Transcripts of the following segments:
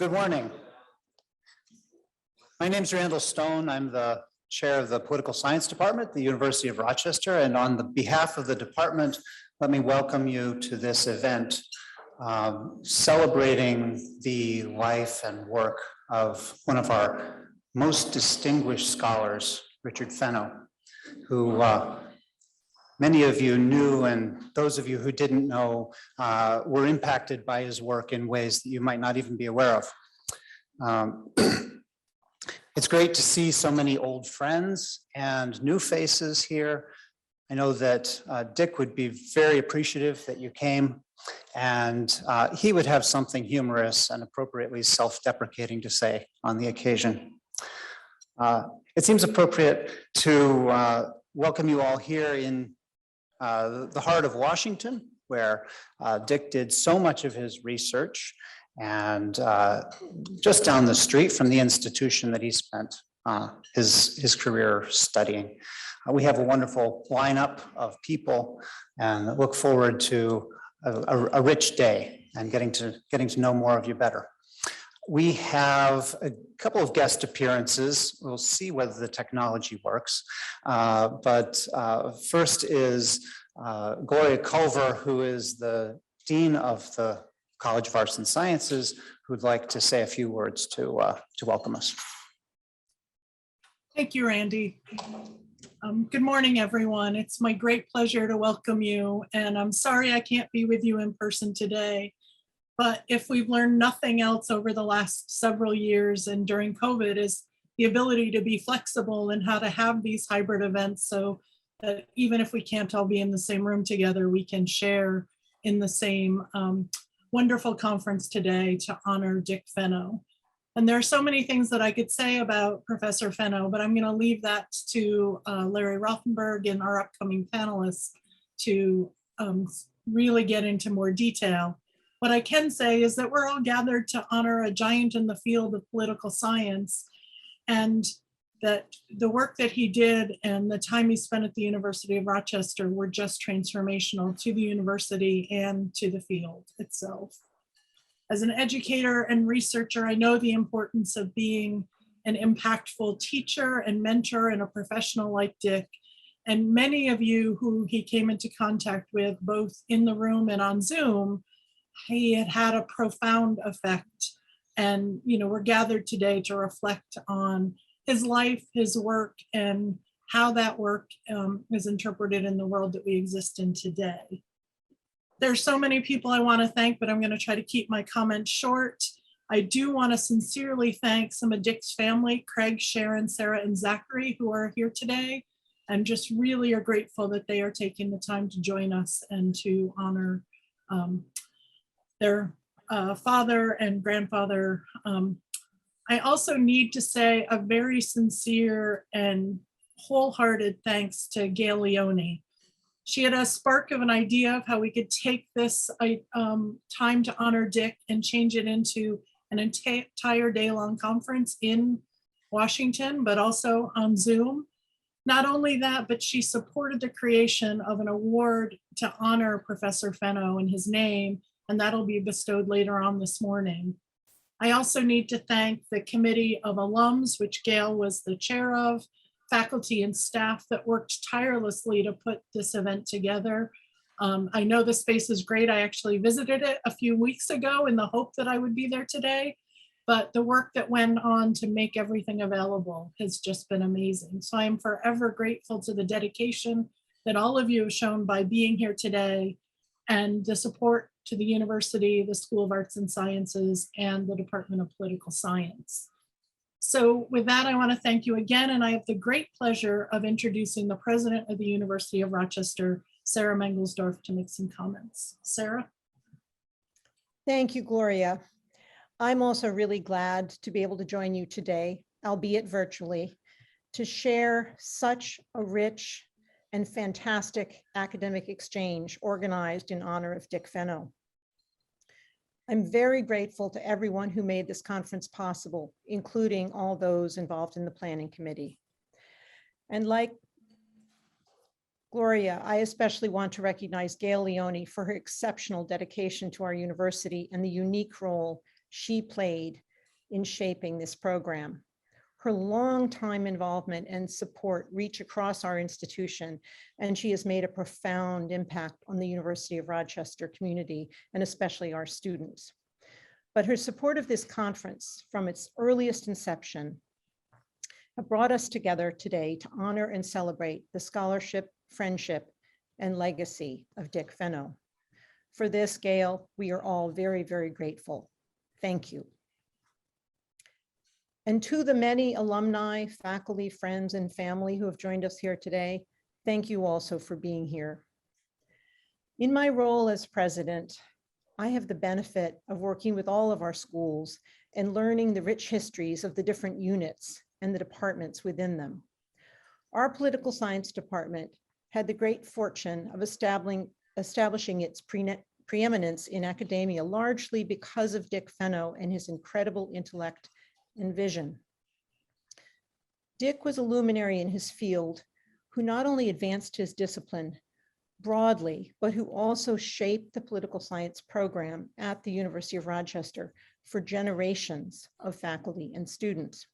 Good morning. My name is Randall Stone. I'm the chair of the Political Science Department at the University of Rochester. And on the behalf of the department, let me welcome you to this event celebrating the life and work of one of our most distinguished scholars, Richard Fenno, who many of you knew, and those of you who didn't know were impacted by his work in ways that you might not even be aware of. It's great to see so many old friends and new faces here. I know that Dick would be very appreciative that you came, and he would have something humorous and appropriately self-deprecating to say on the occasion. It seems appropriate to welcome you all here in the heart of Washington, where Dick did so much of his research, and just down the street from the institution that he spent his career studying. We have a wonderful lineup of people and look forward to a rich day and getting to know more of you better. We have a couple of guest appearances. We'll see whether the technology works. But first is Gloria Culver, who is the Dean of the College of Arts and Sciences, who'd like to say a few words to welcome us. Thank you, Randy. Good morning, everyone. It's my great pleasure to welcome you. And I'm sorry I can't be with you in person today. But if we've learned nothing else over the last several years and during COVID, is the ability to be flexible and how to have these hybrid events so that even if we can't all be in the same room together, we can share in the same wonderful conference today to honor Dick Fenno. And there are so many things that I could say about Professor Fenno, but I'm going to leave that to Larry Rothenberg and our upcoming panelists to really get into more detail. What I can say is that we're all gathered to honor a giant in the field of political science, and that the work that he did and the time he spent at the University of Rochester were just transformational to the university and to the field itself. As an educator and researcher, I know the importance of being an impactful teacher and mentor and a professional like Dick. And many of you who he came into contact with, both in the room and on Zoom, he had a profound effect. And we're gathered today to reflect on his life, his work, and how that work is interpreted in the world that we exist in today. There's so many people I want to thank, but I'm going to try to keep my comments short. I do want to sincerely thank some of Dick's family, Craig, Sharon, Sarah, and Zachary, who are here today, and just really are grateful that they are taking the time to join us and to honor their father and grandfather. I also need to say a very sincere and wholehearted thanks to Gail Leone. She had a spark of an idea of how we could take this time to honor Dick and change it into an entire day-long conference in Washington, but also on Zoom. Not only that, but she supported the creation of an award to honor Professor Fenno in his name, and that'll be bestowed later on this morning. I also need to thank the committee of alums, which Gail was the chair of, faculty and staff that worked tirelessly to put this event together. I know the space is great. I actually visited it a few weeks ago in the hope that I would be there today, but the work that went on to make everything available has just been amazing. So I am forever grateful to the dedication that all of you have shown by being here today, and the support to the university, the School of Arts and Sciences, and the Department of Political Science. So with that, I want to thank you again, and I have the great pleasure of introducing the president of the University of Rochester, Sarah Mengelsdorf, to make some comments. Sarah? Thank you, Gloria. I'm also really glad to be able to join you today, albeit virtually, to share such a rich and fantastic academic exchange organized in honor of Dick Fenno. I'm very grateful to everyone who made this conference possible, including all those involved in the planning committee. And like Gloria, I especially want to recognize Gail Leone for her exceptional dedication to our university and the unique role she played in shaping this program. Her longtime involvement and support reach across our institution, and she has made a profound impact on the University of Rochester community, and especially our students. But her support of this conference from its earliest inception have brought us together today to honor and celebrate the scholarship, friendship, and legacy of Dick Fenno. For this, Gail, we are all very, very grateful. Thank you. And to the many alumni, faculty, friends, and family who have joined us here today, thank you also for being here. In my role as president, I have the benefit of working with all of our schools and learning the rich histories of the different units and the departments within them. Our political science department had the great fortune of establishing its preeminence in academia largely because of Dick Fenno and his incredible intellect and vision. Dick was a luminary in his field who not only advanced his discipline broadly, but who also shaped the political science program at the University of Rochester for generations of faculty and students.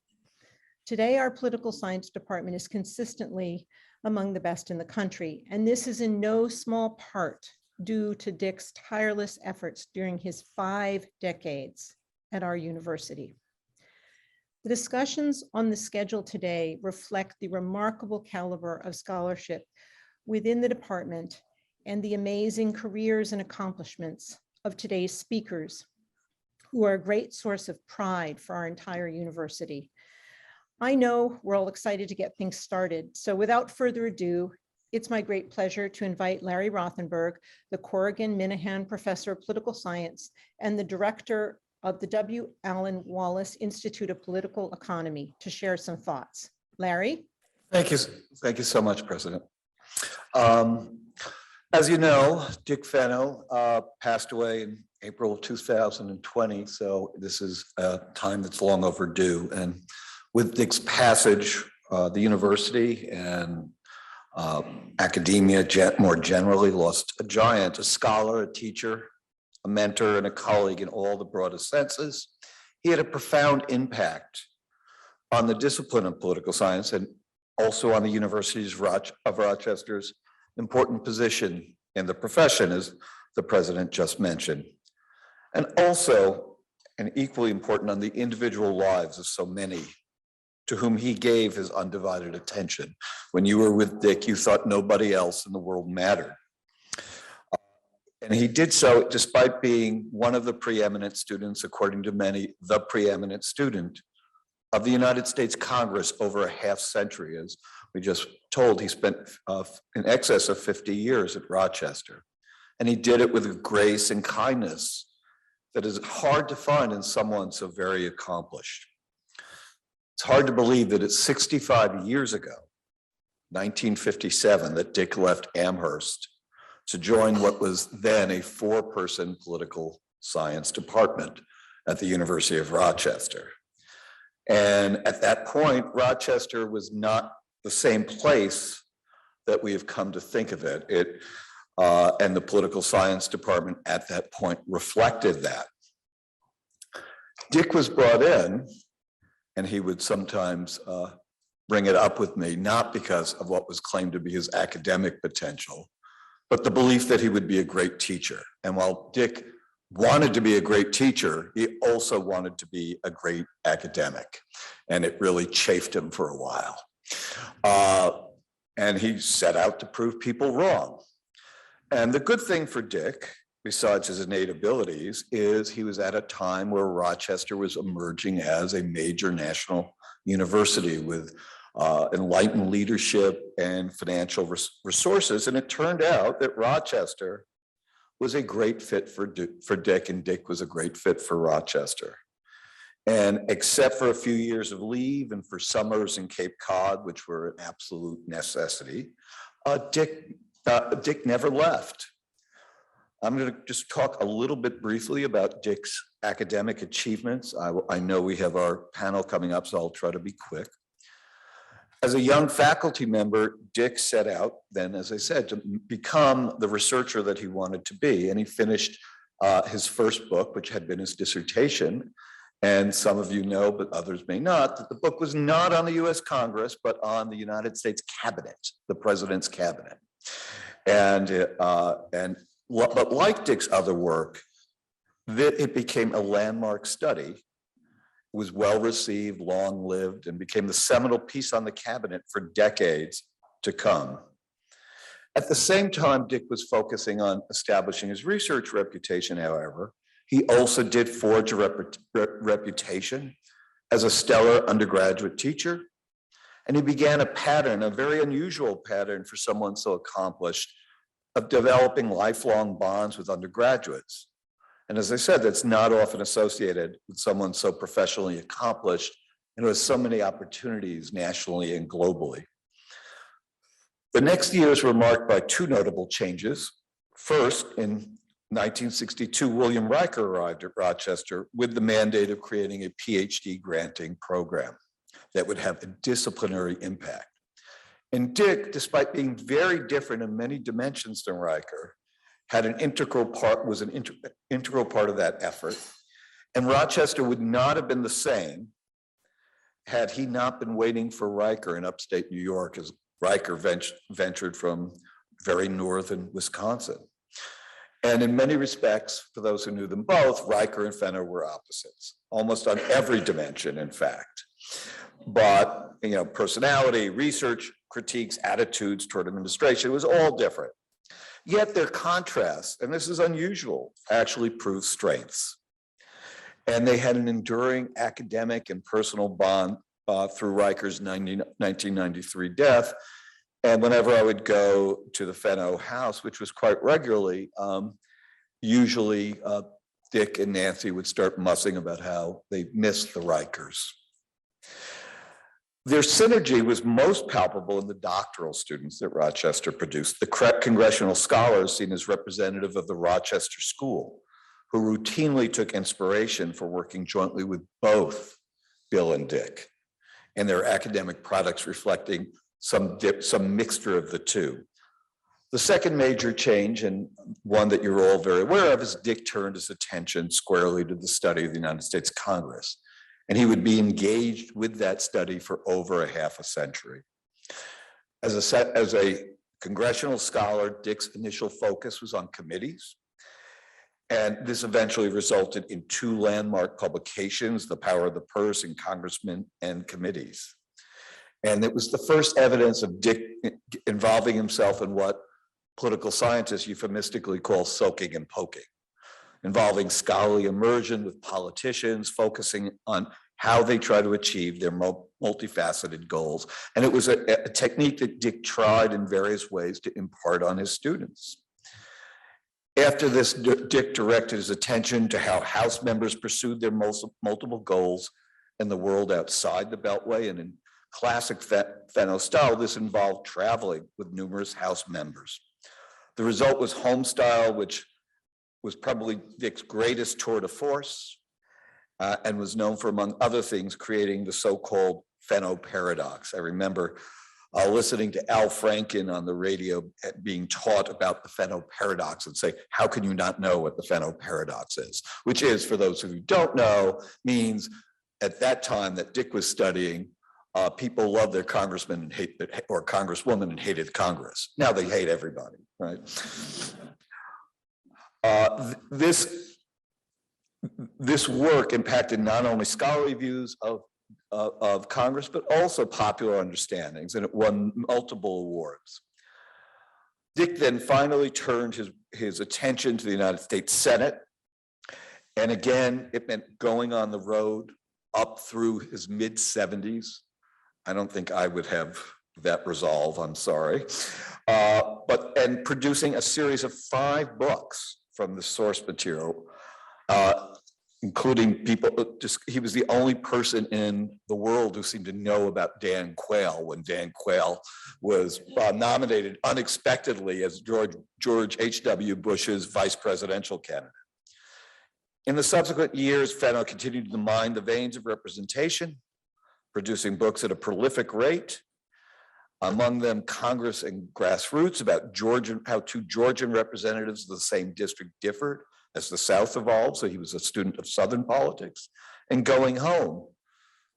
Today, our political science department is consistently among the best in the country, and this is in no small part due to Dick's tireless efforts during his 5 decades at our university. The discussions on the schedule today reflect the remarkable caliber of scholarship within the department and the amazing careers and accomplishments of today's speakers, who are a great source of pride for our entire university. I know we're all excited to get things started, so without further ado, it's my great pleasure to invite Larry Rothenberg, the Corrigan Minahan Professor of Political Science and the Director of the W. Allen Wallace Institute of Political Economy, to share some thoughts. Larry? Thank you so much, President. As you know, Dick Fenno passed away in April of 2020, so this is a time that's long overdue. And with Dick's passage, the university and academia more generally lost a giant, a scholar, a teacher, a mentor, and a colleague in all the broadest senses. He had a profound impact on the discipline of political science and also on the University of Rochester's important position in the profession, as the president just mentioned. And also, and equally important, on the individual lives of so many to whom he gave his undivided attention. When you were with Dick, you thought nobody else in the world mattered. And he did so despite being one of the preeminent students, according to many, the preeminent student of the United States Congress over a half century. As we just told, he spent in excess of 50 years at Rochester. And he did it with a grace and kindness that is hard to find in someone so very accomplished. It's hard to believe that it's 65 years ago, 1957, that Dick left Amherst to join what was then a 4-person political science department at the University of Rochester. And at that point, Rochester was not the same place that we have come to think of it. And the political science department at that point reflected that. Dick was brought in, and he would sometimes bring it up with me, not because of what was claimed to be his academic potential, but the belief that he would be a great teacher. And while Dick wanted to be a great teacher, he also wanted to be a great academic. And it really chafed him for a while. And he set out to prove people wrong. And the good thing for Dick, besides his innate abilities, is he was at a time where Rochester was emerging as a major national university with enlightened leadership and financial resources. And it turned out that Rochester was a great fit for Dick, and Dick was a great fit for Rochester. And except for a few years of leave and for summers in Cape Cod, which were an absolute necessity, Dick never left. I'm going to just talk a little bit briefly about Dick's academic achievements. I know we have our panel coming up, so I'll try to be quick. As a young faculty member, Dick set out then, as I said, to become the researcher that he wanted to be. And he finished his first book, which had been his dissertation, And some of you know, but others may not, that the book was not on the US Congress, but on the United States cabinet, the president's cabinet. But like Dick's other work, that it became a landmark study, was well received, long lived, and became the seminal piece on the cabinet for decades to come. At the same time, Dick was focusing on establishing his research reputation, however, he also did forge a reputation as a stellar undergraduate teacher. And he began a pattern, a very unusual pattern for someone so accomplished, of developing lifelong bonds with undergraduates. And as I said, that's not often associated with someone so professionally accomplished and who has so many opportunities nationally and globally. The next years were marked by two notable changes. First, in 1962, William Riker arrived at Rochester with the mandate of creating a PhD granting program that would have a disciplinary impact. And Dick, despite being very different in many dimensions than Riker, had an integral part, was an integral part of that effort. And Rochester would not have been the same had he not been waiting for Riker in upstate New York, as Riker ventured from very northern Wisconsin. And in many respects, for those who knew them both, Riker and Fenno were opposites, almost on every dimension, in fact. But, you know, personality, research, critiques, attitudes toward administration, it was all different. Yet their contrasts, and this is unusual, actually proved strengths. And they had an enduring academic and personal bond through Riker's 1993 death. And whenever I would go to the Fenno house, which was quite regularly, usually Dick and Nancy would start mussing about how they missed the Rikers. Their synergy was most palpable in the doctoral students that Rochester produced, the congressional scholars seen as representative of the Rochester School, who routinely took inspiration for working jointly with both Bill and Dick, and their academic products reflecting some mixture of the two. The second major change, and one that you're all very aware of, is Dick turned his attention squarely to the study of the United States Congress. And he would be engaged with that study for over a half a century. As a congressional scholar, Dick's initial focus was on committees. And this eventually resulted in two landmark publications, The Power of the Purse and Congressmen and Committees. And it was the first evidence of Dick involving himself in what political scientists euphemistically call soaking and poking, involving scholarly immersion with politicians, focusing on how they try to achieve their multifaceted goals. And it was a technique that Dick tried in various ways to impart on his students. After this, Dick directed his attention to how House members pursued their multiple goals in the world outside the Beltway. And in classic Fenno style, this involved traveling with numerous House members. The result was Homestyle, which was probably Dick's greatest tour de force, and was known for, among other things, creating the so-called Fenno paradox. I remember listening to Al Franken on the radio being taught about the Fenno paradox and say, how can you not know what the Fenno paradox is? Which is, for those who don't know, means at that time that Dick was studying, people loved their congressman and or congresswoman and hated Congress. Now they hate everybody, right? This work impacted not only scholarly views of Congress, but also popular understandings, and it won multiple awards. Dick then finally turned his attention to the United States Senate. And again, it meant going on the road up through his mid-70s. I don't think I would have that resolve, I'm sorry. And producing a series of 5 books from the source material, including people, he was the only person in the world who seemed to know about Dan Quayle when Dan Quayle was nominated unexpectedly as George H.W. Bush's vice presidential candidate. In the subsequent years, Fenno continued to mine the veins of representation, producing books at a prolific rate, among them Congress and Grassroots, about how two Georgian representatives of the same district differed as the South evolved. So he was a student of Southern politics. and Going Home,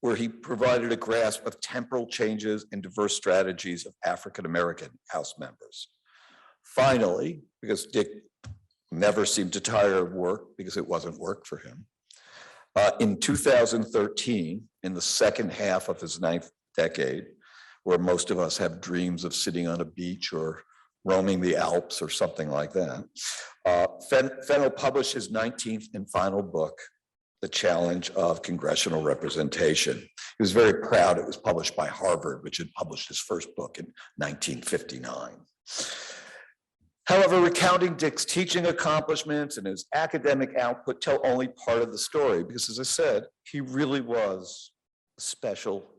where he provided a grasp of temporal changes and diverse strategies of African-American House members. Finally, because Dick never seemed to tire of work because it wasn't work for him, in 2013, in the second half of his 9th decade, where most of us have dreams of sitting on a beach or roaming the Alps or something like that, Fenno published his 19th and final book, The Challenge of Congressional Representation. He was very proud it was published by Harvard, which had published his first book in 1959. However, recounting Dick's teaching accomplishments and his academic output tell only part of the story, because as I said, he really was a special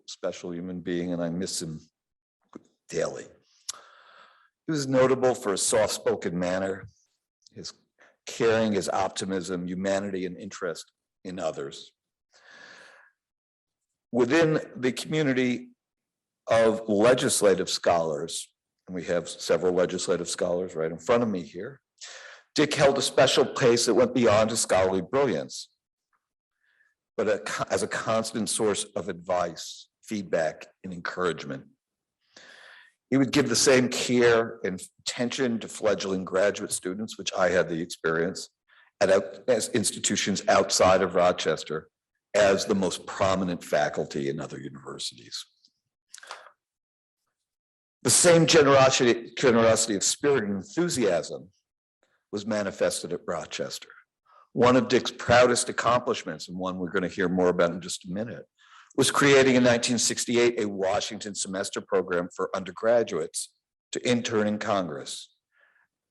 human being, and I miss him daily. He was notable for his soft-spoken manner, his caring, his optimism, humanity, and interest in others. Within the community of legislative scholars, and we have several legislative scholars right in front of me here, Dick held a special place that went beyond his scholarly brilliance, but as a constant source of advice, feedback, and encouragement. He would give the same care and attention to fledgling graduate students, which I had the experience as institutions outside of Rochester, as the most prominent faculty in other universities. The same generosity of spirit and enthusiasm was manifested at Rochester. One of Dick's proudest accomplishments, and one we're going to hear more about in just a minute, was creating in 1968 a Washington semester program for undergraduates to intern in Congress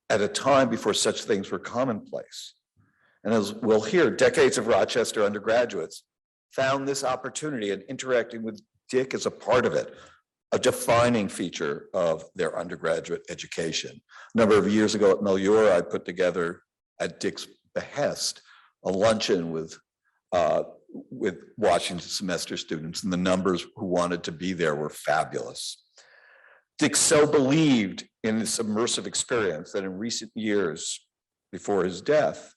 at a time before such things were commonplace. And as we'll hear, decades of Rochester undergraduates found this opportunity, and interacting with Dick as a part of it, a defining feature of their undergraduate education. A number of years ago at Meliora, I put together, at Dick's behest, a luncheon with Washington semester students, and the numbers who wanted to be there were fabulous. Dick so believed in this immersive experience that in recent years before his death,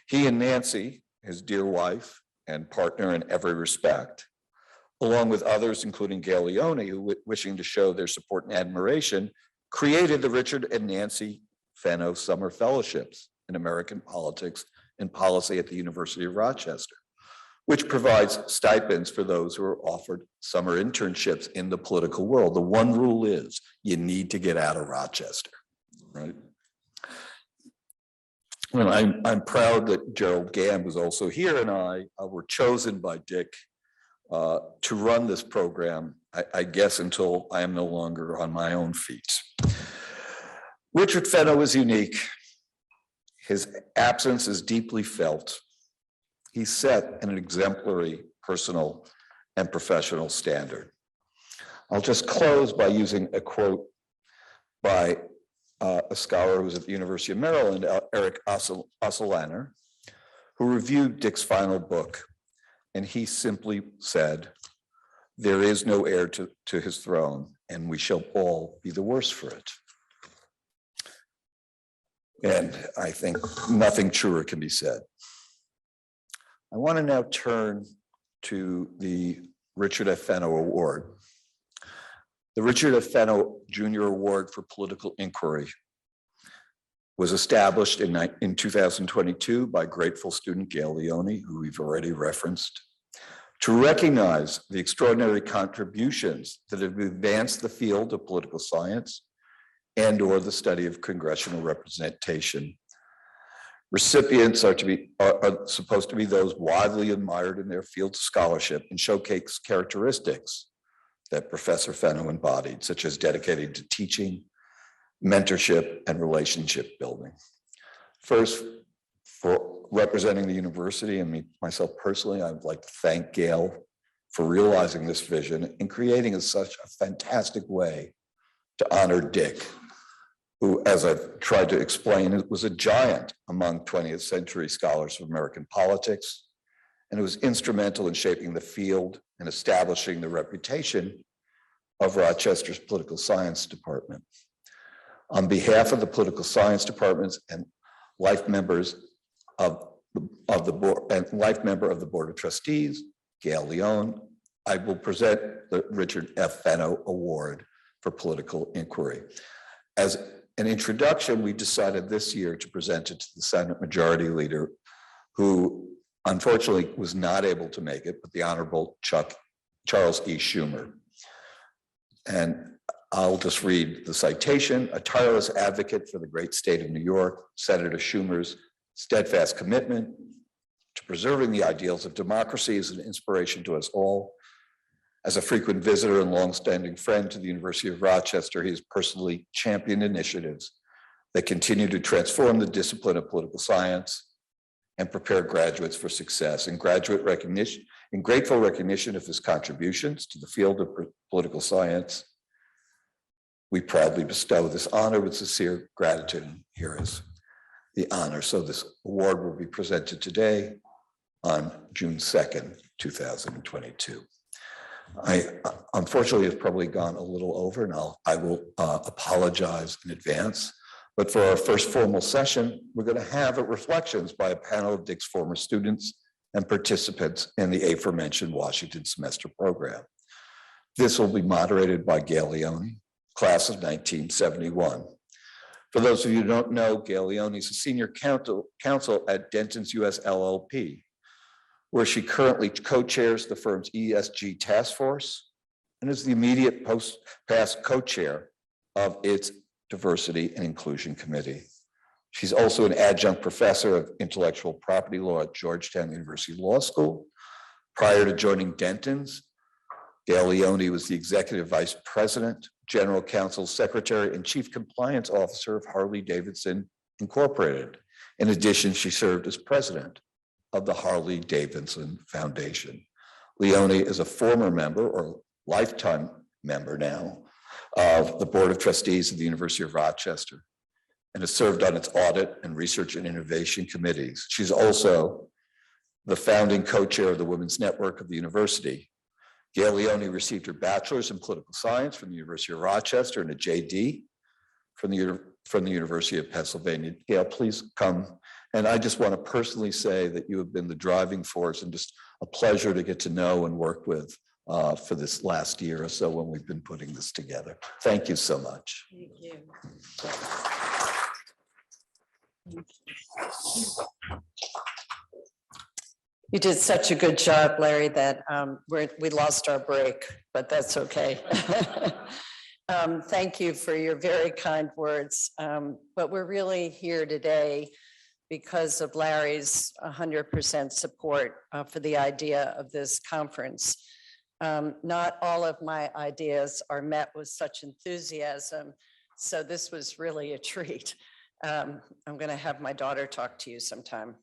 he and Nancy, his dear wife and partner in every respect, along with others, including Gail Leone, who wishing to show their support and admiration, created the Richard and Nancy Fenno Summer Fellowships in American Politics and Policy at the University of Rochester, which provides stipends for those who are offered summer internships in the political world. The one rule is you need to get out of Rochester, right? Well, I'm proud that Gerald Gamb, who's also here, and I were chosen by Dick to run this program, I guess, until I am no longer on my own feet. Richard Fenno is unique. His absence is deeply felt. He set an exemplary personal and professional standard. I'll just close by using a quote by a scholar who was at the University of Maryland, Eric Osselaner, who reviewed Dick's final book. And he simply said, "There is no heir to his throne, and we shall all be the worse for it." And I think nothing truer can be said. I want to now turn to the Richard F. Fenno Award. The Richard F. Fenno Jr. Award for Political Inquiry was established in 2022 by grateful student Gail Leone, who we've already referenced, to recognize the extraordinary contributions that have advanced the field of political science and/or the study of congressional representation. Recipients are supposed to be those widely admired in their field of scholarship and showcase characteristics that Professor Fenno embodied, such as dedicated to teaching, mentorship, and relationship building. First, for representing the university and myself personally, I would like to thank Gail for realizing this vision and creating such a fantastic way to honor Dick, who, as I've tried to explain, was a giant among 20th century scholars of American politics, and it was instrumental in shaping the field and establishing the reputation of Rochester's political science department. On behalf of the political science departments and life members of of the board and life member of the Board of Trustees, Gail Leone, I will present the Richard F. Fenno Award for Political Inquiry. As an introduction, we decided this year to present it to the Senate Majority Leader, who unfortunately was not able to make it, but the Honorable Charles E. Schumer. And I'll just read the citation. A tireless advocate for the great state of New York, Senator Schumer's steadfast commitment to preserving the ideals of democracy is an inspiration to us all. As a frequent visitor and longstanding friend to the University of Rochester, he has personally championed initiatives that continue to transform the discipline of political science and prepare graduates for success. In grateful recognition of his contributions to the field of political science, we proudly bestow this honor with sincere gratitude. Here is the honor. So this award will be presented today on June 2nd, 2022. I unfortunately have probably gone a little over, and I will apologize in advance. But for our first formal session, we're going to have reflections by a panel of Dick's former students and participants in the aforementioned Washington semester program. This will be moderated by Gail Leone, class of 1971. For those of you who don't know, Gail Leone is a senior counsel at Denton's US LLP, where she currently co-chairs the firm's ESG task force and is the immediate past co-chair of its Diversity and Inclusion Committee. She's also an adjunct professor of intellectual property law at Georgetown University Law School. Prior to joining Denton's, Gail Leone was the executive vice president, general counsel, secretary, and chief compliance officer of Harley-Davidson Incorporated. In addition, she served as president of the Harley-Davidson Foundation. Leone is a former member, or lifetime member now, of the Board of Trustees of the University of Rochester and has served on its audit and research and innovation committees. She's also the founding co-chair of the Women's Network of the university. Gail Leone received her bachelor's in political science from the University of Rochester and a JD from the University of Pennsylvania. Gail, please come. And I just want to personally say that you have been the driving force and just a pleasure to get to know and work with for this last year or so when we've been putting this together. Thank you so much. Thank you. You did such a good job, Larry, that we lost our break, but that's okay. Thank you for your very kind words. But we're really here today because of Larry's 100% support for the idea of this conference. Not all of my ideas are met with such enthusiasm, so this was really a treat. I'm going to have my daughter talk to you sometime.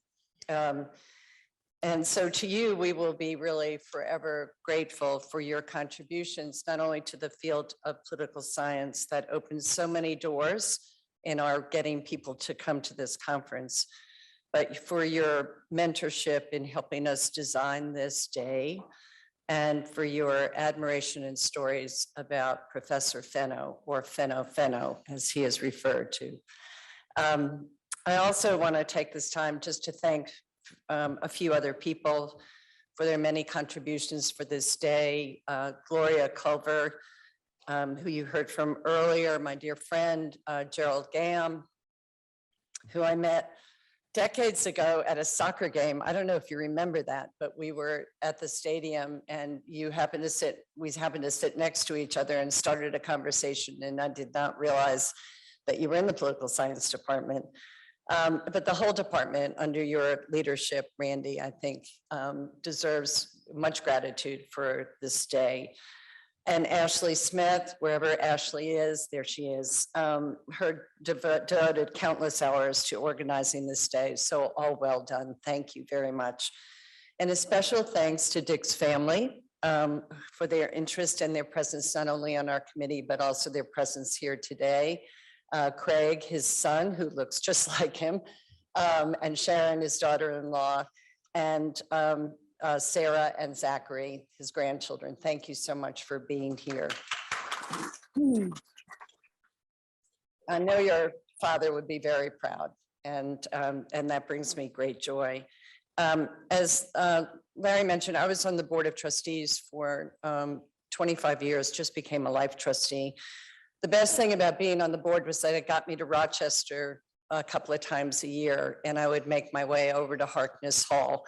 And so to you, we will be really forever grateful for your contributions, not only to the field of political science that opens so many doors in our getting people to come to this conference, but for your mentorship in helping us design this day, and for your admiration and stories about Professor Fenno, or Fenno, as he is referred to. I also want to take this time just to thank a few other people for their many contributions for this day. Gloria Culver, who you heard from earlier, my dear friend, Gerald Gam, who I met decades ago at a soccer game. I don't know if you remember that, but we were at the stadium and we happened to sit next to each other and started a conversation, and I did not realize that you were in the political science department. But the whole department under your leadership, Randy, I think deserves much gratitude for this day. And Ashley Smith, wherever Ashley is, there she is, her devoted countless hours to organizing this day. So all well done. Thank you very much. And a special thanks to Dick's family for their interest and their presence, not only on our committee, but also their presence here today. Craig, his son, who looks just like him, and Sharon, his daughter-in-law, and Sarah and Zachary, his grandchildren. Thank you so much for being here. I know your father would be very proud, and that brings me great joy. As Larry mentioned, I was on the Board of Trustees for 25 years, just became a life trustee. The best thing about being on the board was that it got me to Rochester a couple of times a year, and I would make my way over to Harkness Hall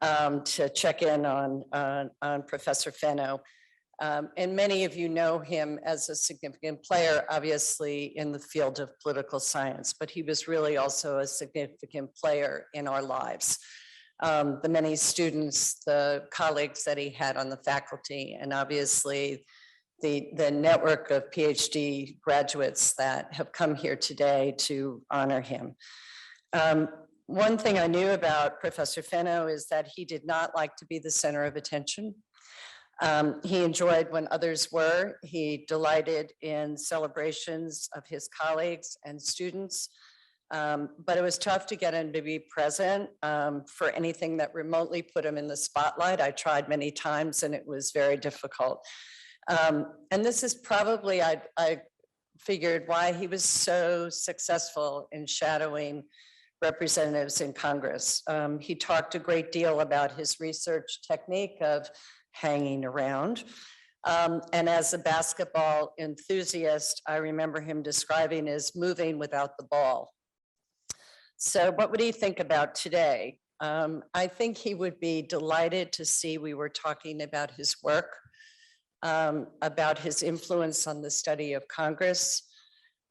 to check in on Professor Fenno. And many of you know him as a significant player, obviously, in the field of political science, but he was really also a significant player in our lives. The many students, the colleagues that he had on the faculty, and obviously the network of PhD graduates that have come here today to honor him. One thing I knew about Professor Fenno is that he did not like to be the center of attention. He enjoyed when others were. He delighted in celebrations of his colleagues and students. But it was tough to get him to be present for anything that remotely put him in the spotlight. I tried many times and it was very difficult. And this is probably, I figured, why he was so successful in shadowing representatives in Congress. He talked a great deal about his research technique of hanging around. And as a basketball enthusiast, I remember him describing as moving without the ball. So what would he think about today? I think he would be delighted to see we were talking about his work, about his influence on the study of Congress.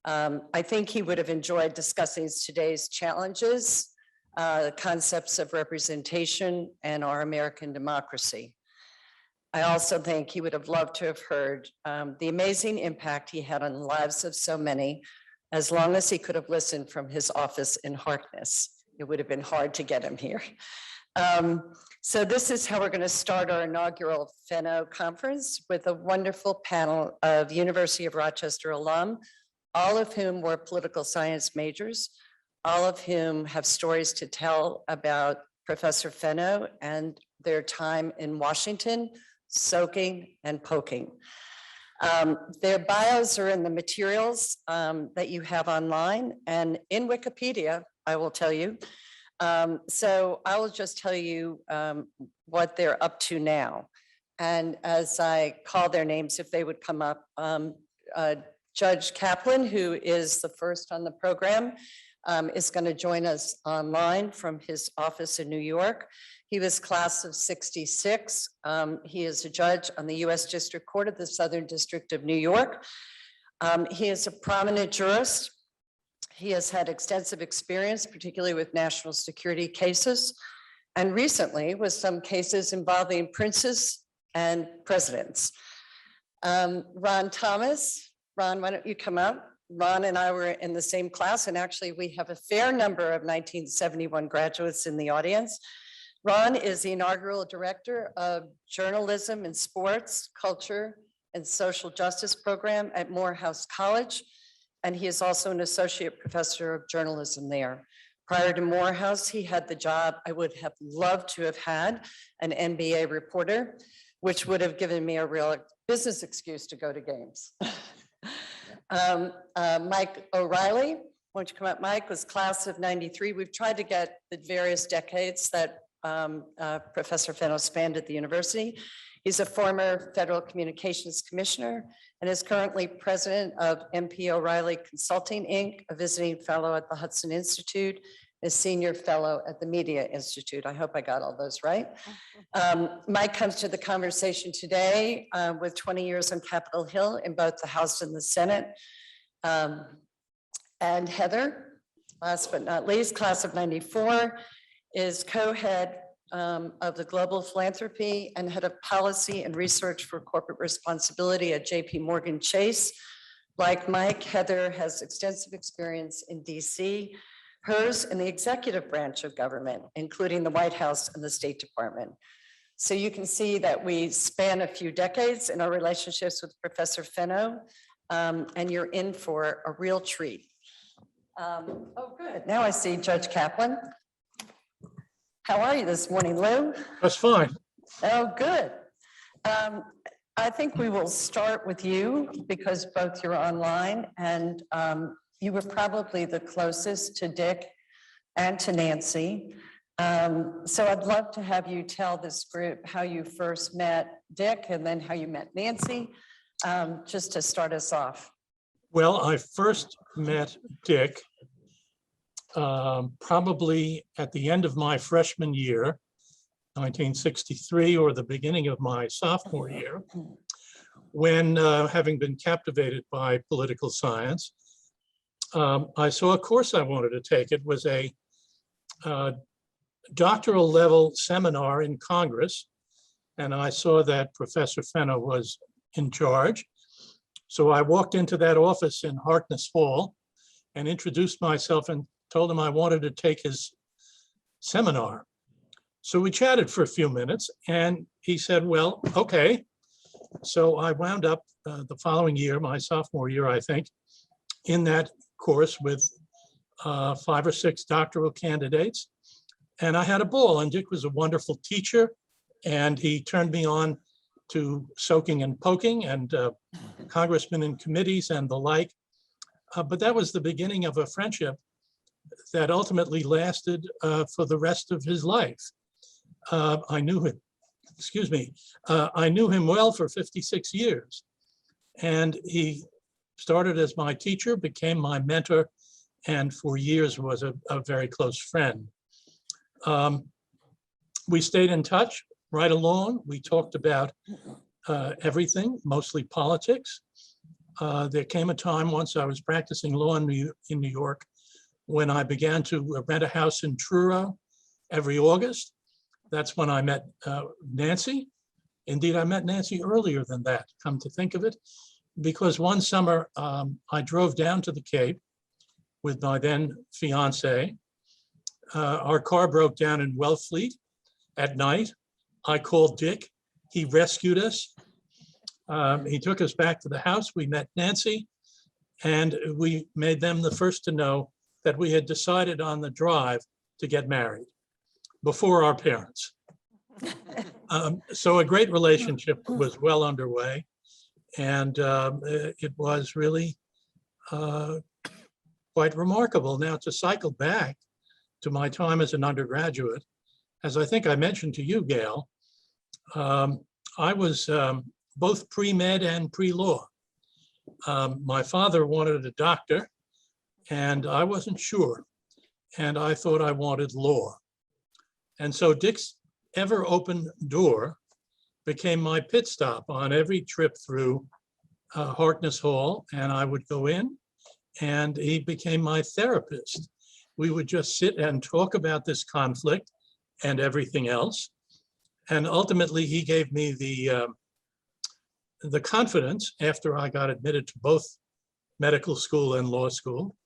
I think he would have enjoyed discussing today's challenges, concepts of representation, and our American democracy. I also think he would have loved to have heard the amazing impact he had on the lives of so many, as long as he could have listened from his office in Harkness. It would have been hard to get him here. So this is how we're going to start our inaugural Fenno conference, with a wonderful panel of University of Rochester alum, all of whom were political science majors, all of whom have stories to tell about Professor Fenno and their time in Washington, soaking and poking. Their bios are in the materials that you have online and in Wikipedia, I will tell you. So I will just tell you what they're up to now. And as I call their names, if they would come up, Judge Kaplan, who is the first on the program, is going to join us online from his office in New York. He was class of '66. He is a judge on the U.S. District Court of the Southern District of New York. He is a prominent jurist. He has had extensive experience, particularly with national security cases, and recently with some cases involving princes and presidents. Ron Thomas. Ron, why don't you come up? Ron and I were in the same class, and actually we have a fair number of 1971 graduates in the audience. Ron is the inaugural director of Journalism in Sports, Culture, and Social Justice program at Morehouse College, and he is also an associate professor of journalism there. Prior to Morehouse, he had the job I would have loved to have had, an NBA reporter, which would have given me a real business excuse to go to games. Mike O'Reilly, won't you come up? Mike was class of '93. We've tried to get the various decades that Professor Fenno spanned at the university. He's a former Federal Communications Commissioner and is currently president of MP O'Reilly Consulting, Inc., a visiting fellow at the Hudson Institute, a senior fellow at the Media Institute. I hope I got all those right. Mike comes to the conversation today with 20 years on Capitol Hill in both the House and the Senate. And Heather, last but not least, class of '94, is co-head of the Global Philanthropy and head of policy and research for corporate responsibility at JP Morgan Chase. Like Mike, Heather has extensive experience in DC, hers in the executive branch of government, including the White House and the State Department. So you can see that we span a few decades in our relationships with Professor Fenno, and you're in for a real treat. Oh, good. Now I see Judge Kaplan. How are you this morning, Lou? That's fine. Oh, good. I think we will start with you because both you're online and you were probably the closest to Dick and to Nancy. So I'd love to have you tell this group how you first met Dick and then how you met Nancy, just to start us off. Well, I first met Dick probably at the end of my freshman year, 1963, or the beginning of my sophomore year, when, having been captivated by political science, I saw a course I wanted to take. It was a doctoral level seminar in Congress, and I saw that Professor Fenno was in charge. So I walked into that office in Harkness Hall and introduced myself and told him I wanted to take his seminar. So we chatted for a few minutes and he said, well, okay. So I wound up the following year, my sophomore year, I think, in that course with 5 or 6 doctoral candidates. And I had a ball, and Dick was a wonderful teacher, and he turned me on to soaking and poking and congressmen in committees and the like. But that was the beginning of a friendship that ultimately lasted for the rest of his life. I knew him, I knew him well for 56 years. And he started as my teacher, became my mentor, and for years was a very close friend. We stayed in touch right along. We talked about everything, mostly politics. There came a time once I was practicing law in New York when I began to rent a house in Truro every August. That's when I met Nancy. Indeed, I met Nancy earlier than that, come to think of it, because one summer I drove down to the Cape with my then fiance. Our car broke down in Wellfleet at night. I called Dick. He rescued us. He took us back to the house. We met Nancy, and we made them the first to know that we had decided on the drive to get married before our parents. So a great relationship was well underway, and it was really quite remarkable. Now, to cycle back to my time as an undergraduate, as I think I mentioned to you, Gail, I was both pre-med and pre-law. My father wanted a doctor, and I wasn't sure, and I thought I wanted law. And so Dick's ever open door became my pit stop on every trip through Harkness Hall, and I would go in, and he became my therapist. We would just sit and talk about this conflict and everything else. And ultimately, he gave me the confidence, after I got admitted to both medical school and law school,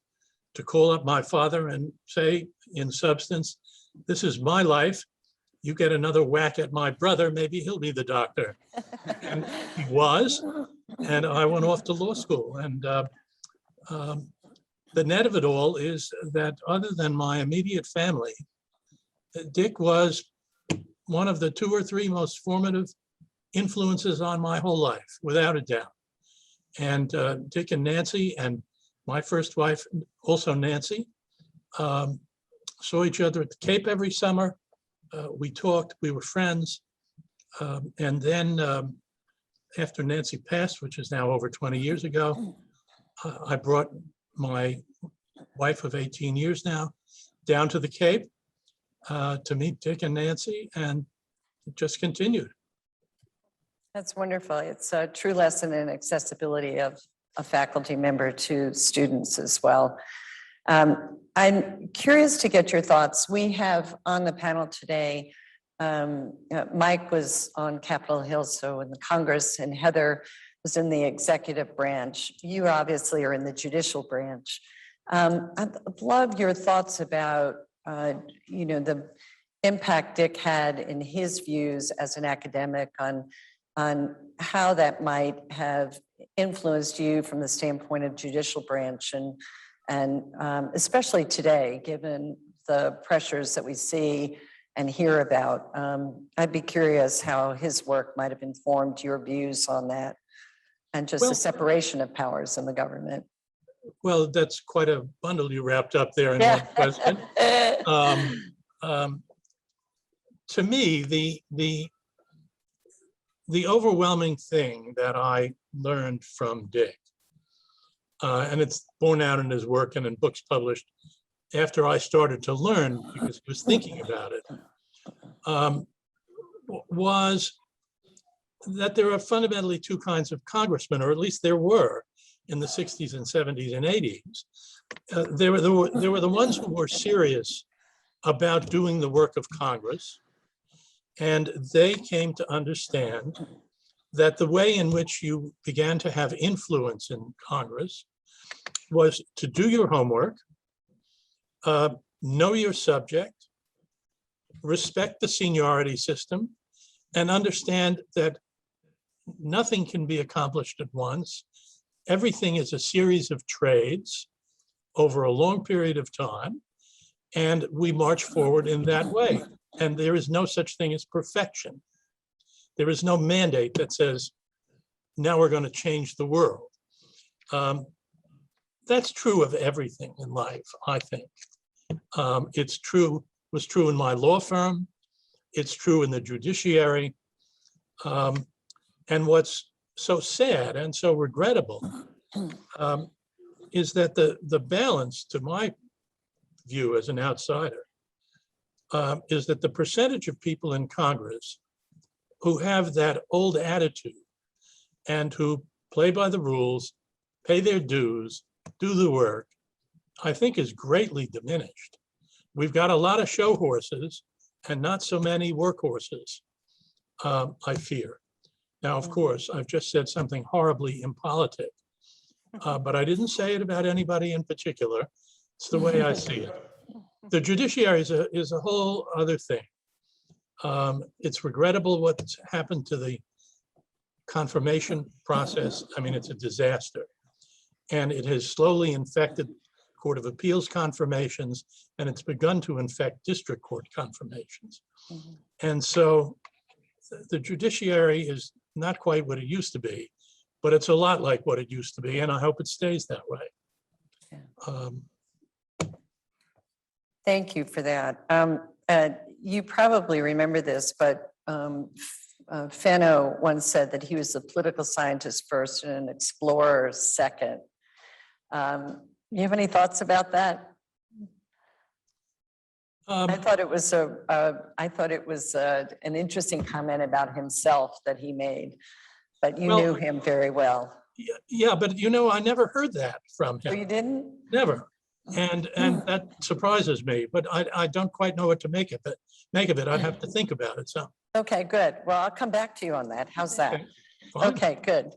to call up my father and say, in substance, this is my life. You get another whack at my brother, maybe he'll be the doctor. And he was, and I went off to law school. And the net of it all is that other than my immediate family, Dick was one of the 2 or 3 most formative influences on my whole life, without a doubt. And Dick and Nancy, and my first wife, also Nancy, saw each other at the Cape every summer. We talked, we were friends. And then after Nancy passed, which is now over 20 years ago, I brought my wife of 18 years now down to the Cape to meet Dick and Nancy, and it just continued. That's wonderful. It's a true lesson in accessibility of a faculty member to students as well. I'm curious to get your thoughts. We have on the panel today, Mike was on Capitol Hill, so in the Congress, and Heather was in the executive branch. You obviously are in the judicial branch. I'd love your thoughts about, the impact Dick had in his views as an academic on how that might have influenced you from the standpoint of judicial branch, and especially today, given the pressures that we see and hear about. I'd be curious how his work might have informed your views on that, and just the separation of powers in the government. Well, that's quite a bundle you wrapped up there in one question. to me, the overwhelming thing that I learned from Dick, and it's borne out in his work and in books published after I started to learn, because he was thinking about it, was that there are fundamentally two kinds of congressmen, or at least there were in the 60s and 70s and 80s. There were the ones who were serious about doing the work of Congress, and they came to understand that the way in which you began to have influence in Congress was to do your homework, know your subject, respect the seniority system, and understand that nothing can be accomplished at once. Everything is a series of trades over a long period of time, and we march forward in that way. And there is no such thing as perfection. There is no mandate that says, now we're going to change the world. That's true of everything in life, I think. It's true, was true in my law firm. It's true in the judiciary. And what's so sad and so regrettable is that the balance, to my view as an outsider, is that the percentage of people in Congress who have that old attitude and who play by the rules, pay their dues, do the work, I think is greatly diminished. We've got a lot of show horses and not so many workhorses, I fear. Now, of course, I've just said something horribly impolitic, but I didn't say it about anybody in particular. It's the way I see it. The judiciary is a whole other thing. It's regrettable what's happened to the confirmation process. I mean, it's a disaster. And it has slowly infected Court of Appeals confirmations, and it's begun to infect district court confirmations. And so the judiciary is not quite what it used to be, but it's a lot like what it used to be, and I hope it stays that way. Thank you for that. You probably remember this, but Fenno once said that he was a political scientist first and an explorer second. You have any thoughts about that? I thought it was an interesting comment about himself that he made, but you knew him very well. Yeah, but you know, I never heard that from Oh, him. you didn't? Never. And that surprises me, but I don't quite know what to make of it. I'd have to think about it some. Okay, good. Well, I'll come back to you on that. How's that? Fine. Okay, good.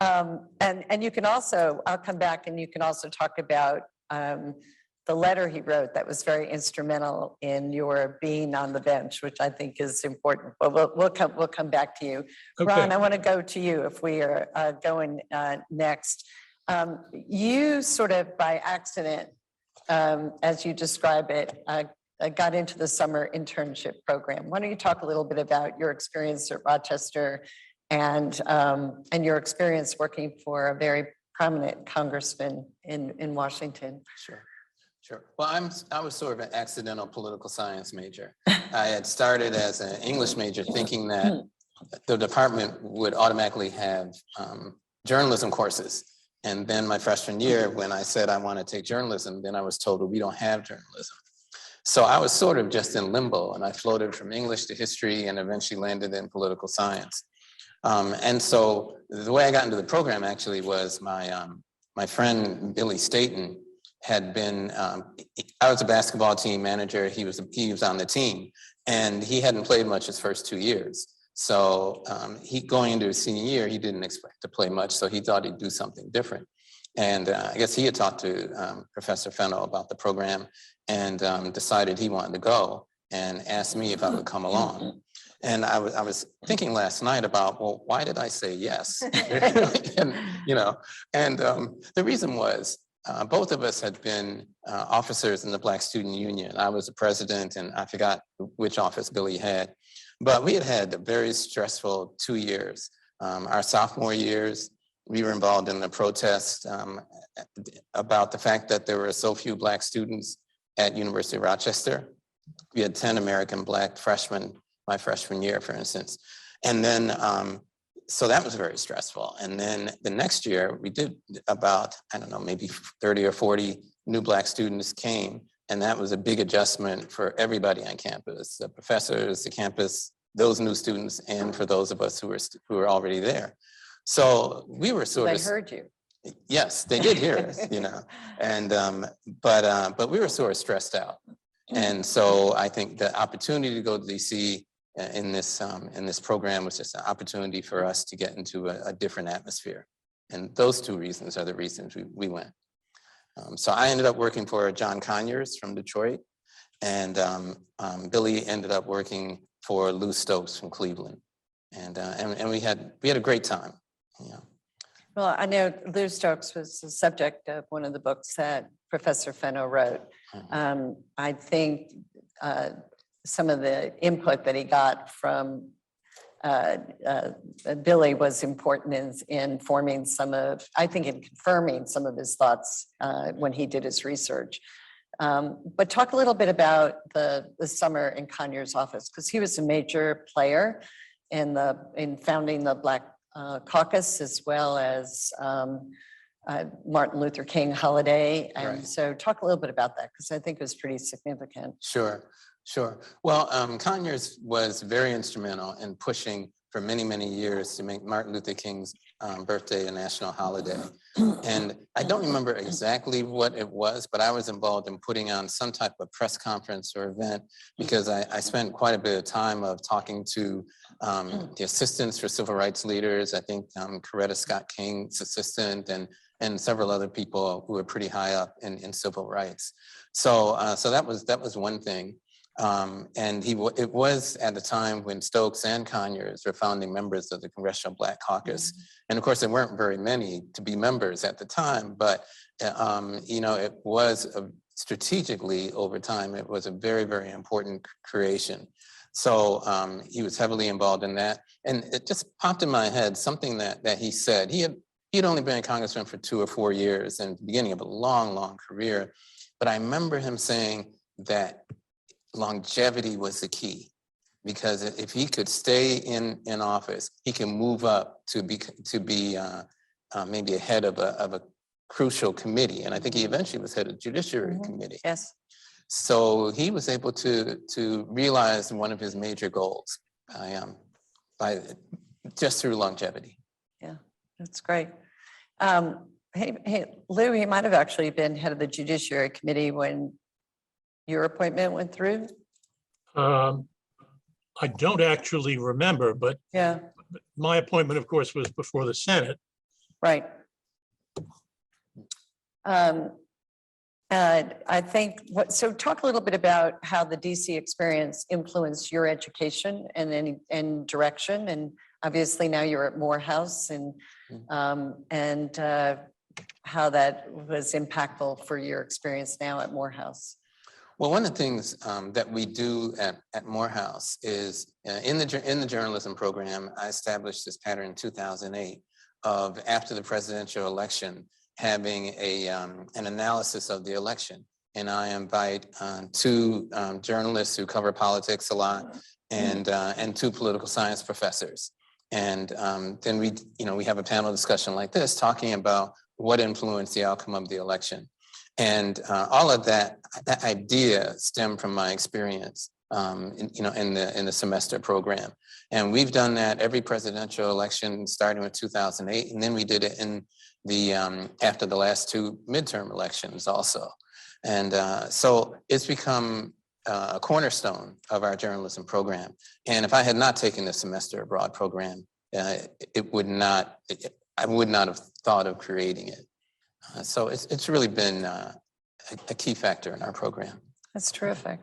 And you can also, I'll come back and you can also talk about the letter he wrote that was very instrumental in your being on the bench, which I think is important. But we'll come back to you. Okay. Ron, I want to go to you if we are going next. You sort of by accident, as you describe it, got into the summer internship program. Why don't you talk a little bit about your experience at Rochester and your experience working for a very prominent congressman in Washington? Sure. Well, I was sort of an accidental political science major. I had started as an English major thinking that the department would automatically have journalism courses. And then my freshman year, when I said I want to take journalism, then I was told, well, we don't have journalism. So I was sort of just in limbo, and I floated from English to history and eventually landed in political science. And so the way I got into the program actually was my friend Billy Staten had been, I was a basketball team manager. He was on the team, and he hadn't played much his first 2 years. So he going into his senior year, he didn't expect to play much, so he thought he'd do something different. And I guess he had talked to Professor Fenno about the program and decided he wanted to go and asked me if I would come along. And I was thinking last night about, well, why did I say yes? And, you know, and the reason was both of us had been officers in the Black Student Union. I was the president, and I forgot which office Billy had. But we had a very stressful 2 years. Our sophomore years, we were involved in a protest about the fact that there were so few Black students at University of Rochester. we had 10 American Black freshmen my freshman year, for instance. And then, so that was very stressful. And then the next year we did about, I don't know, maybe 30 or 40 new Black students came. And that was a big adjustment for everybody on campus, the professors, the campus, those new students, and for those of us who were already there. So we were sort They of. heard you. Yes, they did hear us, and but we were sort of stressed out. And so I think the opportunity to go to DC in this program was just an opportunity for us to get into a different atmosphere. And those two reasons are the reasons we went. So I ended up working for John Conyers from Detroit, and Billy ended up working for Lou Stokes from Cleveland. And we had a great time. Well, I know Lou Stokes was the subject of one of the books that Professor Fenno wrote. I think some of the input that he got from Billy was important in forming I think in confirming some of his thoughts when he did his research. But talk a little bit about the summer in Conyers' office, because he was a major player in founding the Black Caucus, as well as Martin Luther King holiday. And Right. so talk a little bit about that, because I think it was pretty significant. Sure. Well, Conyers was very instrumental in pushing for many, many years to make Martin Luther King's birthday a national holiday. And I don't remember exactly what it was, but I was involved in putting on some type of press conference or event, because I spent quite a bit of time of talking to the assistants for civil rights leaders. I think Coretta Scott King's assistant and several other people who were pretty high up in civil rights. So that was one thing. And it was at the time when Stokes and Conyers were founding members of the Congressional Black Caucus. And of course, there weren't very many to be members at the time, but it was strategically over time, it was a very, very important creation. So he was heavily involved in that. And it just popped in my head, something that he said. He had only been a congressman for 2 or 4 years and the beginning of a long, long career. But I remember him saying that longevity was the key, because if he could stay in office, he can move up to be maybe a head of a crucial committee. And I think he eventually was head of the Judiciary Committee. Yes. So he was able to realize one of his major goals by just through longevity. Yeah, that's great. Hey, Lou, he might have actually been head of the Judiciary Committee when your appointment went through? I don't actually remember, but Yeah, my appointment, of course, was before the Senate. right. I think, so talk a little bit about how the DC experience influenced your education and direction. And obviously now you're at Morehouse, and how that was impactful for your experience now at Morehouse. Well, one of the things that we do at Morehouse is in the journalism program, I established this pattern in 2008 of, after the presidential election, having an analysis of the election. And I invite 2 journalists who cover politics a lot, and 2 political science professors. And then we have a panel discussion like this, talking about what influenced the outcome of the election. And all of that idea stemmed from my experience, in the semester program. And we've done that every presidential election, starting with 2008, and then we did it in the after the last 2 midterm elections also. And so it's become a cornerstone of our journalism program. And if I had not taken the semester abroad program, I would not have thought of creating it. So it's really been a key factor in our program. That's terrific.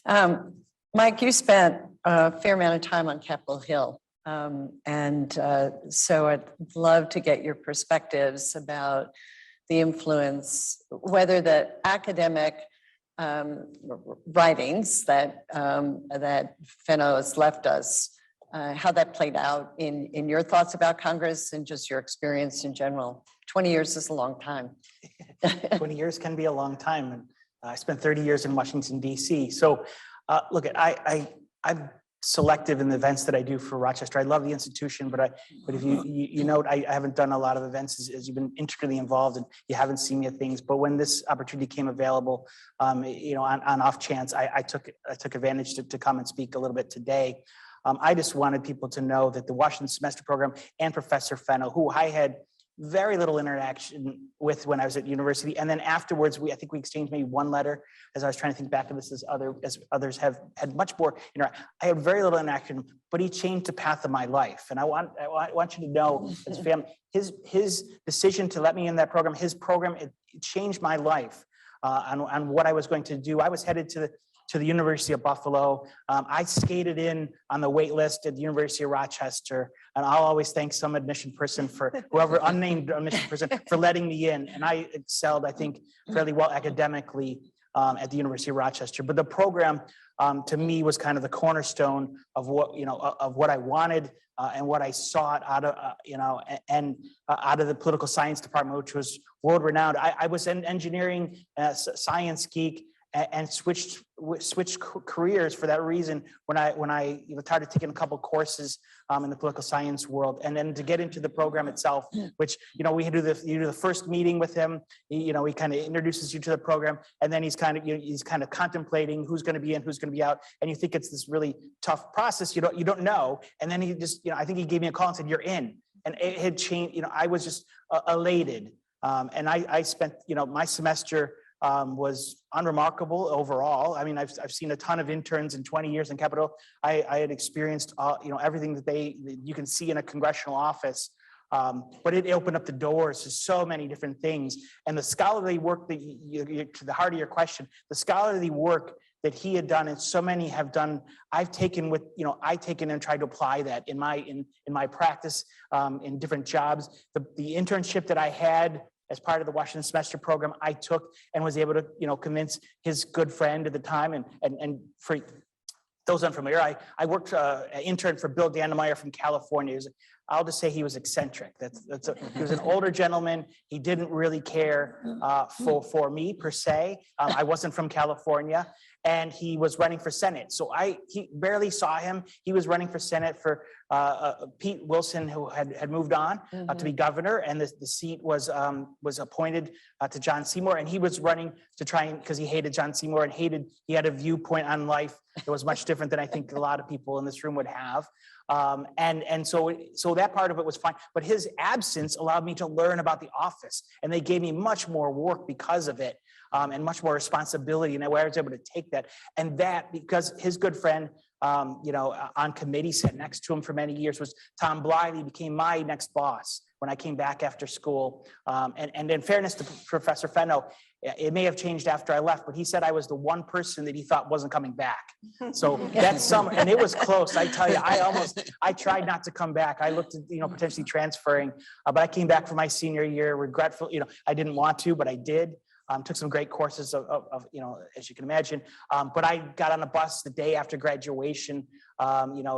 Mike, you spent a fair amount of time on Capitol Hill. So I'd love to get your perspectives about the influence, whether the academic writings that Fenno has left us, how that played out in your thoughts about Congress and just your experience in general. 20 years is a long time. 20 years can be a long time. And I spent 30 years in Washington, DC. So look, I'm selective in the events that I do for Rochester. I love the institution, but if you note, I haven't done a lot of events as you've been integrally involved and you haven't seen me at things. But when this opportunity came available, on off chance, I took advantage to come and speak a little bit today. I just wanted people to know that the Washington Semester Program and Professor Fenno, who I had very little interaction with when I was at university. And then afterwards, I think we exchanged maybe one letter as I was trying to think back of this as others have had much more, I had very little interaction, but he changed the path of my life. And I want you to know, as family, his decision to let me in that program, his program, it changed my life on what I was going to do. I was headed to the University of Buffalo. I skated in on the wait list at the University of Rochester, and I'll always thank some admission person for whoever, unnamed admission person, for letting me in. And I excelled, I think, fairly well academically at the University of Rochester. But the program, to me, was kind of the cornerstone of what I wanted and what I sought out of, out of the political science department, which was world renowned. I was an engineering science geek, and switched careers for that reason when I started taking a couple courses in the political science world, and then to get into the program itself, which we had you do the first meeting with him. He kind of introduces you to the program, and then he's kind of contemplating who's going to be in, who's going to be out, and you think it's this really tough process. You don't know, and then he just I think he gave me a call and said, "You're in," and it had changed. I was just elated, and I spent my semester was unremarkable overall. I mean, I've seen a ton of interns in 20 years in Capitol. I had experienced, everything that you can see in a congressional office, but it opened up the doors to so many different things. And the scholarly work that to the heart of your question, the scholarly work that he had done and so many have done, I've taken and tried to apply that in my practice, in different jobs. The internship that I had as part of the Washington Semester Program, I took and was able to, convince his good friend at the time. And for those unfamiliar, I worked an intern for Bill Dannemeyer from California. I'll just say he was eccentric. He was an older gentleman. He didn't really care for me per se. I wasn't from California, and he was running for Senate. So he barely saw him. He was running for Senate for Pete Wilson, who had moved on to be governor, and the seat was appointed to John Seymour, and he was running to try because he hated John Seymour and he had a viewpoint on life that was much different than I think a lot of people in this room would have. And so that part of it was fine, but his absence allowed me to learn about the office, and they gave me much more work because of it, and much more responsibility, and I was able to take that. And that because his good friend, on committee, sat next to him for many years, was Tom Bliley, became my next boss when I came back after school. And in fairness to Professor Fenno, it may have changed after I left, but he said I was the one person that he thought wasn't coming back. So that's and it was close. I tell you, I tried not to come back. I looked at, potentially transferring, but I came back for my senior year, regretful. I didn't want to, but I did. Took some great courses of as you can imagine. But I got on a bus the day after graduation,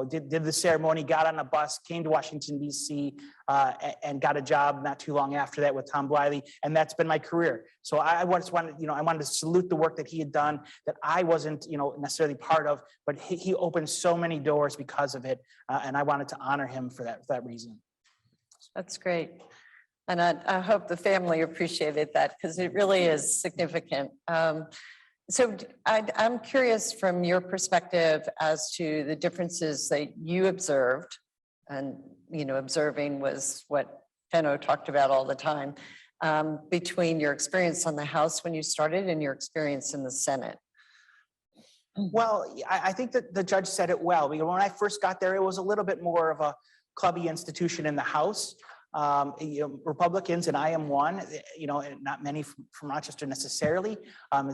did the ceremony, got on a bus, came to Washington, D.C., and got a job not too long after that with Tom Bliley. And that's been my career. So I just wanted, I wanted to salute the work that he had done that I wasn't, necessarily part of, but he opened so many doors because of it. And I wanted to honor him for that reason. That's great. And I hope the family appreciated that because it really is significant. So I'm curious from your perspective as to the differences that you observed, and observing was what Fenno talked about all the time, between your experience on the House when you started and your experience in the Senate. Well, I think that the judge said it well. When I first got there, it was a little bit more of a clubby institution in the House. Republicans, and I am one, not many from Rochester necessarily,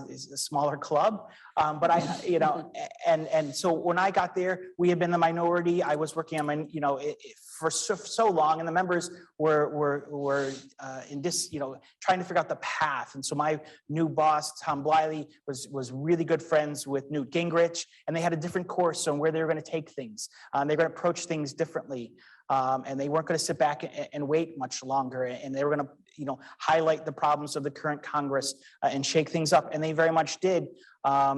it's a smaller club, but and so when I got there, we had been the minority. I was working on for so long, and the members were in this, trying to figure out the path. And so my new boss, Tom Bliley, was really good friends with Newt Gingrich, and they had a different course on where they were going to take things. They were going to approach things differently. And they weren't going to sit back and wait much longer. And they were going to, highlight the problems of the current Congress and shake things up. And they very much did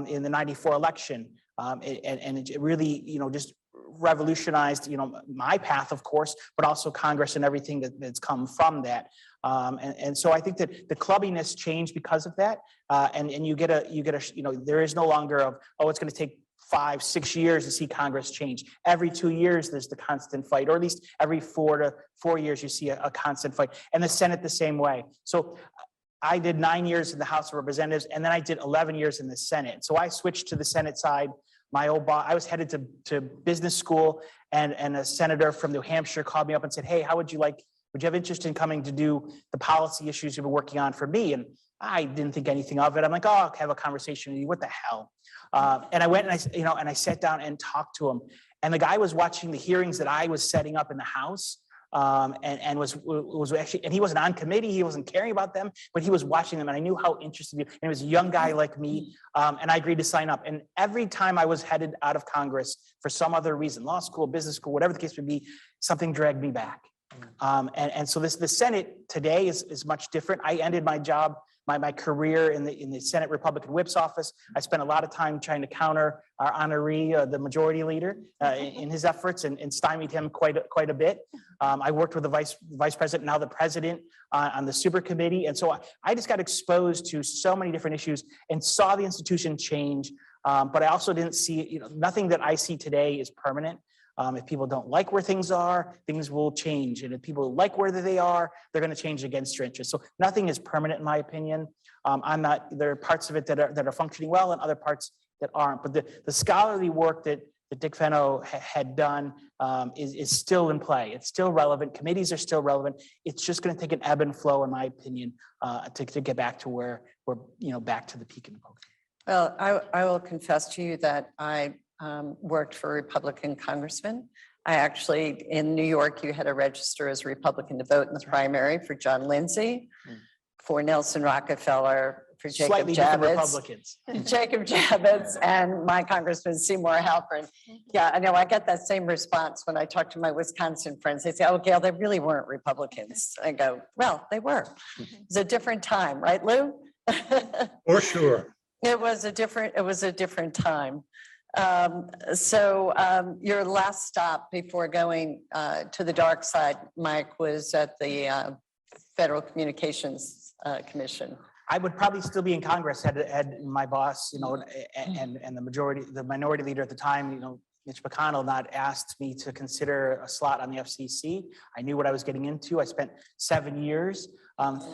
in the '94 election. And it really, just revolutionized, my path, of course, but also Congress and everything that's come from that. And so I think that the clubbiness changed because of that. And you get a, there is no longer of, oh, it's going to take 5-6 years to see Congress change. Every 2 years, there's the constant fight, or at least every 4 to 4 years, you see a constant fight. And the Senate the same way. So I did 9 years in the House of Representatives, and then I did 11 years in the Senate. So I switched to the Senate side. My old boss, I was headed to business school, and a senator from New Hampshire called me up and said, hey, would you have interest in coming to do the policy issues you've been working on for me? And I didn't think anything of it. I'm like, oh, I'll have a conversation with you. What the hell? And I went and I sat down and talked to him. And the guy was watching the hearings that I was setting up in the House. And was actually, and he wasn't on committee, he wasn't caring about them, but he was watching them, and I knew how interested he was. And he was a young guy like me, and I agreed to sign up. And every time I was headed out of Congress for some other reason, law school, business school, whatever the case would be, something dragged me back. And so the Senate today is much different. I ended my job, my career in the Senate Republican Whip's office. I spent a lot of time trying to counter our honoree, the majority leader, in his efforts, and stymied him quite a bit. I worked with the vice president, now the president, on the super committee. And so I just got exposed to so many different issues and saw the institution change. But I also didn't see, nothing that I see today is permanent. If people don't like where things are, things will change. And if people like where they are, they're going to change against your interest. So nothing is permanent, in my opinion. There are parts of it that are functioning well and other parts that aren't. But the scholarly work that Dick Fenno had done is still in play. It's still relevant. Committees are still relevant. It's just going to take an ebb and flow, in my opinion, to get back to where we're, back to the peak in the program. Well, I will confess to you that I worked for a Republican congressman. I actually, in New York, you had to register as a Republican to vote in the primary for John Lindsay, for Nelson Rockefeller, for Jacob Slightly different Javits, Republicans. Jacob Javits, and my Congressman Seymour Halpern. Yeah, I know I get that same response when I talk to my Wisconsin friends. They say, oh, Gail, they really weren't Republicans. I go, well, they were. It's a different time, right, Lou? For sure. It was a different time. Your last stop before going to the dark side, Mike, was at the Federal Communications Commission. I would probably still be in Congress had my boss, and the minority leader at the time, Mitch McConnell, not asked me to consider a slot on the FCC. I knew what I was getting into. I spent 7 years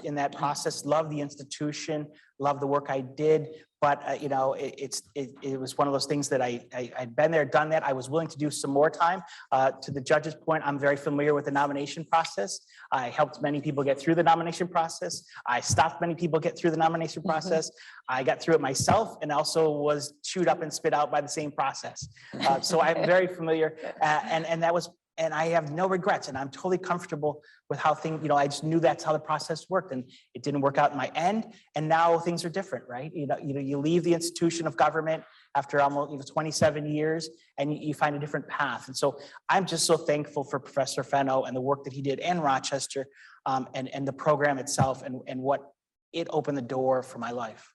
in that process, loved the institution, loved the work I did. But, it was one of those things that I'd been there, done that. I was willing to do some more time. To the judge's point, I'm very familiar with the nomination process. I helped many people get through the nomination process. I stopped many people get through the nomination process. I got through it myself and also was chewed up and spit out by the same process. So I'm very familiar, and I have no regrets, and I'm totally comfortable with how things, I just knew that's how the process worked, and it didn't work out in my end. And now things are different, right? You leave the institution of government after almost 27 years, and you find a different path. And so I'm just so thankful for Professor Fenno and the work that he did, and Rochester, and the program itself, and what it opened the door for my life.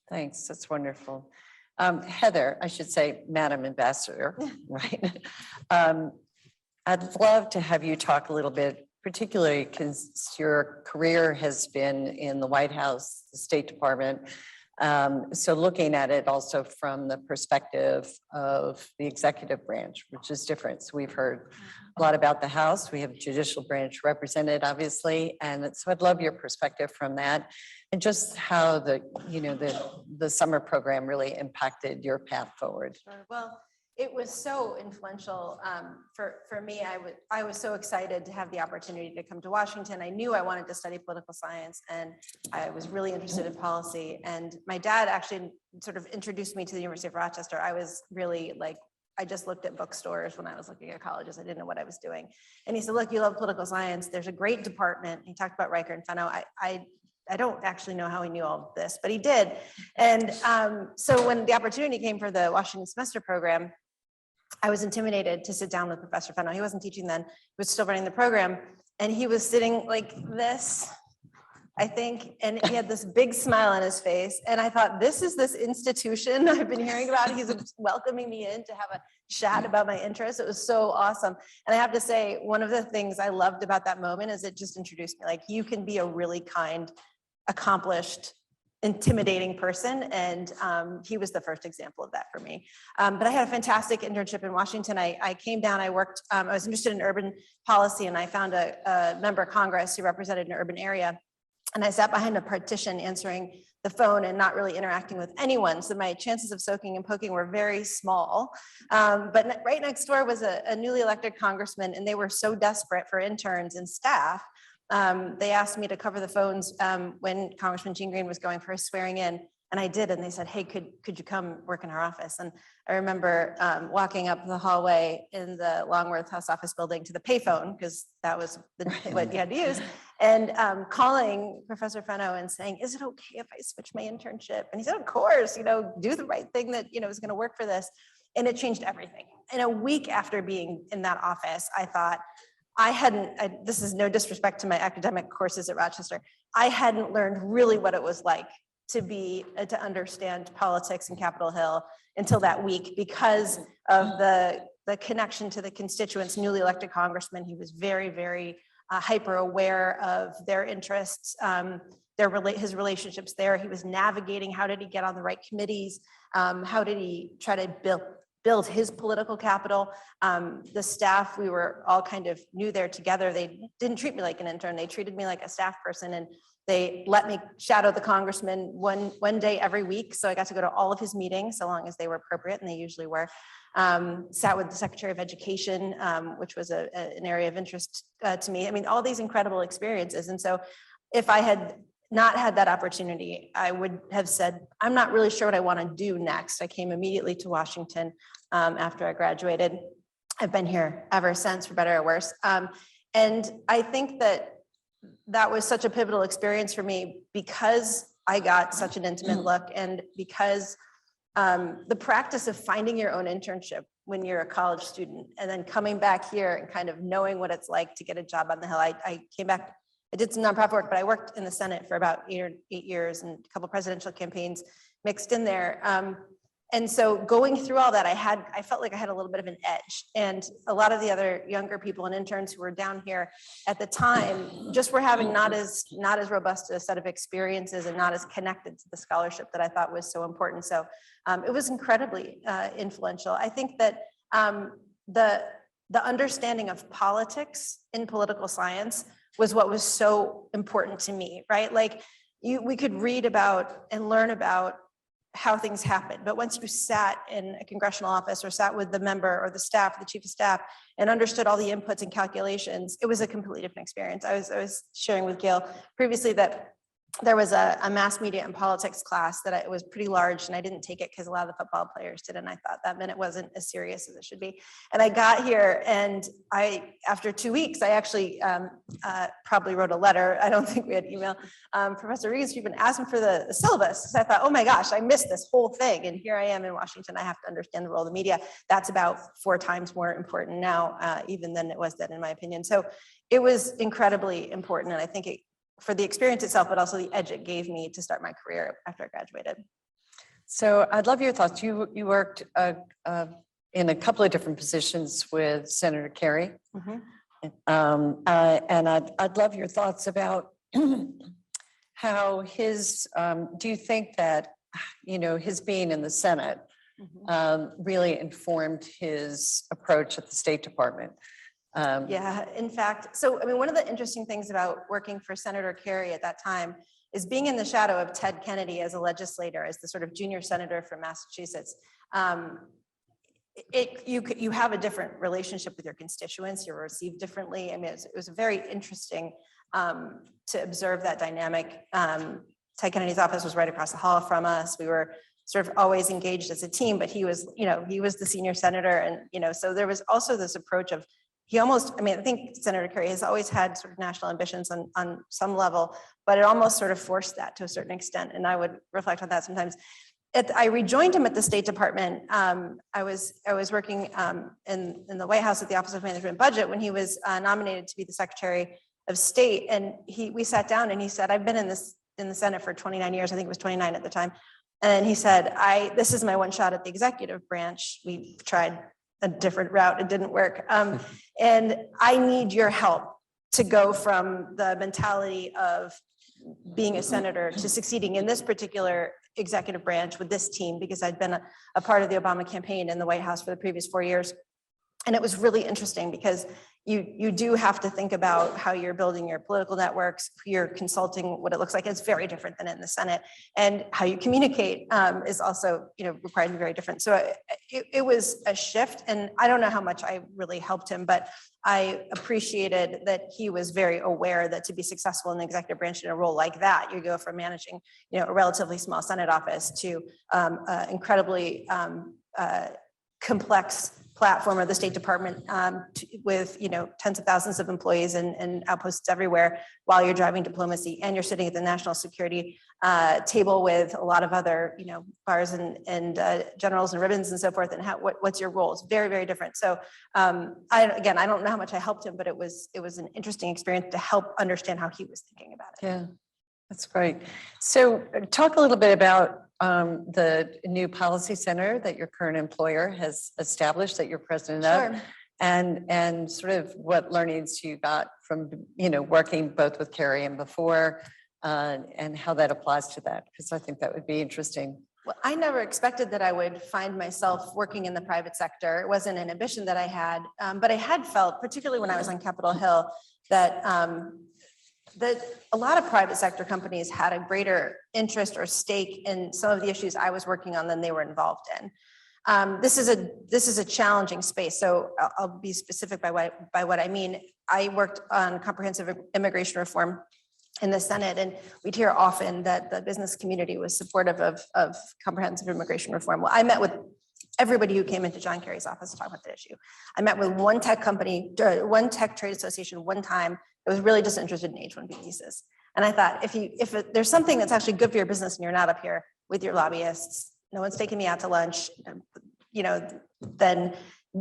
Thanks, that's wonderful. Heather, I should say, Madam Ambassador, right? I'd love to have you talk a little bit, particularly because your career has been in the White House, the State Department. So looking at it also from the perspective of the executive branch, which is different. So we've heard a lot about the House. We have judicial branch represented, obviously. And so I'd love your perspective from that, and just how the summer program really impacted your path forward. Sure. Well, it was so influential for me. I was so excited to have the opportunity to come to Washington. I knew I wanted to study political science, and I was really interested in policy. And my dad actually sort of introduced me to the University of Rochester. I was really I just looked at bookstores when I was looking at colleges. I didn't know what I was doing. And he said, look, you love political science. There's a great department. He talked about Riker and Fenno. I don't actually know how he knew all of this, but he did. And so when the opportunity came for the Washington semester program, I was intimidated to sit down with Professor Fenno. He wasn't teaching then, he was still running the program. And he was sitting like this, I think, and he had this big smile on his face. And I thought, this is this institution I've been hearing about. He's welcoming me in to have a chat about my interests. It was so awesome. And I have to say, one of the things I loved about that moment is it just introduced me, like, you can be a really kind, accomplished, intimidating person. And he was the first example of that for me. But I had a fantastic internship in Washington. I came down, I worked, I was interested in urban policy, and I found a member of Congress who represented an urban area. And I sat behind a partition answering the phone and not really interacting with anyone. So my chances of soaking and poking were very small. But right next door was a newly elected congressman, and they were so desperate for interns and staff. They asked me to cover the phones when Congressman Gene Green was going for his swearing in. And I did, and they said, hey, could you come work in our office? And I remember walking up the hallway in the Longworth House Office building to the payphone, because that was what you had to use, and calling Professor Fenno and saying, is it okay if I switch my internship? And he said, of course, do the right thing that, is gonna work for this. And it changed everything. In a week after being in that office, I thought, this is no disrespect to my academic courses at Rochester, I hadn't learned really what it was like to understand politics in Capitol Hill until that week, because of the connection to the constituents, newly elected congressman. He was very, very hyper aware of their interests, his relationships there. He was navigating, how did he get on the right committees? How did he try to build his political capital? The staff, we were all kind of new there together. They didn't treat me like an intern. They treated me like a staff person, and they let me shadow the congressman one day every week. So I got to go to all of his meetings, so long as they were appropriate, and they usually were. Sat with the Secretary of Education, which was an area of interest to me. I mean, all these incredible experiences. And so if I had not had that opportunity, I would have said, I'm not really sure what I want to do next. I came immediately to Washington after I graduated. I've been here ever since, for better or worse. And I think that was such a pivotal experience for me, because I got such an intimate look, and because the practice of finding your own internship when you're a college student, and then coming back here and kind of knowing what it's like to get a job on the Hill. I came back, I did some nonprofit work, but I worked in the Senate for about 8 years, and a couple presidential campaigns mixed in there. And so going through all that, I felt like I had a little bit of an edge. And a lot of the other younger people and interns who were down here at the time just were having not as robust a set of experiences, and not as connected to the scholarship that I thought was so important. So it was incredibly influential. I think that the understanding of politics in political science was what was so important to me, right? Like we could read about and learn about how things happen, but once you sat in a congressional office, or sat with the member or the staff, the chief of staff, and understood all the inputs and calculations, it was a completely different experience. I was sharing with Gail previously that there was a mass media and politics class that it was pretty large, and I didn't take it because a lot of the football players did, and I thought that meant it wasn't as serious as it should be. And I got here, and after 2 weeks, I actually probably wrote a letter. I don't think we had email. Professor Reeves even asked him for the syllabus. So I thought, oh my gosh, I missed this whole thing. And here I am in Washington. I have to understand the role of the media. That's about 4 times more important now, even than it was then, in my opinion. So it was incredibly important. And I think for the experience itself, but also the edge it gave me to start my career after I graduated. So I'd love your thoughts. You worked in a couple of different positions with Senator Kerry. Mm-hmm. And I'd love your thoughts about how do you think that, his being in the Senate really informed his approach at the State Department? Yeah, in fact, so I mean, one of the interesting things about working for Senator Kerry at that time is being in the shadow of Ted Kennedy as a legislator, as the sort of junior senator from Massachusetts. You have a different relationship with your constituents. You're received differently. I mean, it was very interesting to observe that dynamic. Ted Kennedy's office was right across the hall from us. We were sort of always engaged as a team, but he was the senior senator, and so there was also this approach of I think Senator Kerry has always had sort of national ambitions on some level, but it almost sort of forced that to a certain extent. And I would reflect on that sometimes. I rejoined him at the State Department. I was working in the White House at the Office of Management and Budget when he was nominated to be the Secretary of State. And we sat down and he said, I've been in the Senate for 29 years. I think it was 29 at the time. And he said, this is my one shot at the executive branch. We tried a different route. It didn't work. And I need your help to go from the mentality of being a senator to succeeding in this particular executive branch with this team, because I'd been a part of the Obama campaign in the White House for the previous 4 years. And it was really interesting because you do have to think about how you're building your political networks, you're consulting, what it looks like. It's very different than in the Senate, and how you communicate is also, required to be very different. So it was a shift, and I don't know how much I really helped him, but I appreciated that he was very aware that to be successful in the executive branch in a role like that, you go from managing, a relatively small Senate office to incredibly complex platform of the State Department with tens of thousands of employees and outposts everywhere, while you're driving diplomacy and you're sitting at the national security table with a lot of other bars and generals and ribbons and so forth. And what's your role? It's very, very different. So I don't know how much I helped him, but it was an interesting experience to help understand how he was thinking about it. Yeah, that's great. So talk a little bit about the new policy center that your current employer has established, that you're president of, and sort of what learnings you got from working both with Carrie and before, and how that applies to that, because I think that would be interesting. Well, I never expected that I would find myself working in the private sector. It wasn't an ambition that I had, but I had felt, particularly when I was on Capitol Hill, that a lot of private sector companies had a greater interest or stake in some of the issues I was working on than they were involved in. This is a challenging space, so I'll be specific by what I mean. I worked on comprehensive immigration reform in the Senate, and we'd hear often that the business community was supportive of comprehensive immigration reform. Well, I met with everybody who came into John Kerry's office to talk about the issue. I met with one tech company, one tech trade association one time that was really just interested in H-1B visas. And I thought, if there's something that's actually good for your business and you're not up here with your lobbyists, no one's taking me out to lunch, then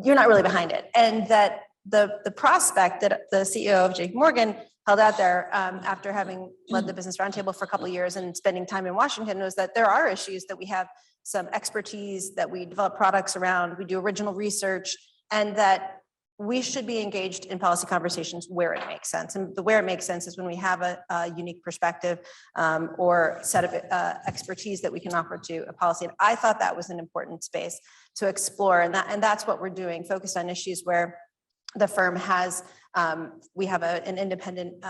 you're not really behind it. And that the prospect that the CEO of JP Morgan held out there after having led the Business Roundtable for a couple of years and spending time in Washington was that there are issues that we have some expertise, that we develop products around, we do original research, and that we should be engaged in policy conversations where it makes sense. And where it makes sense is when we have a unique perspective or set of expertise that we can offer to a policy. And I thought that was an important space to explore. And that's what we're doing, focused on issues where the firm has, we have an independent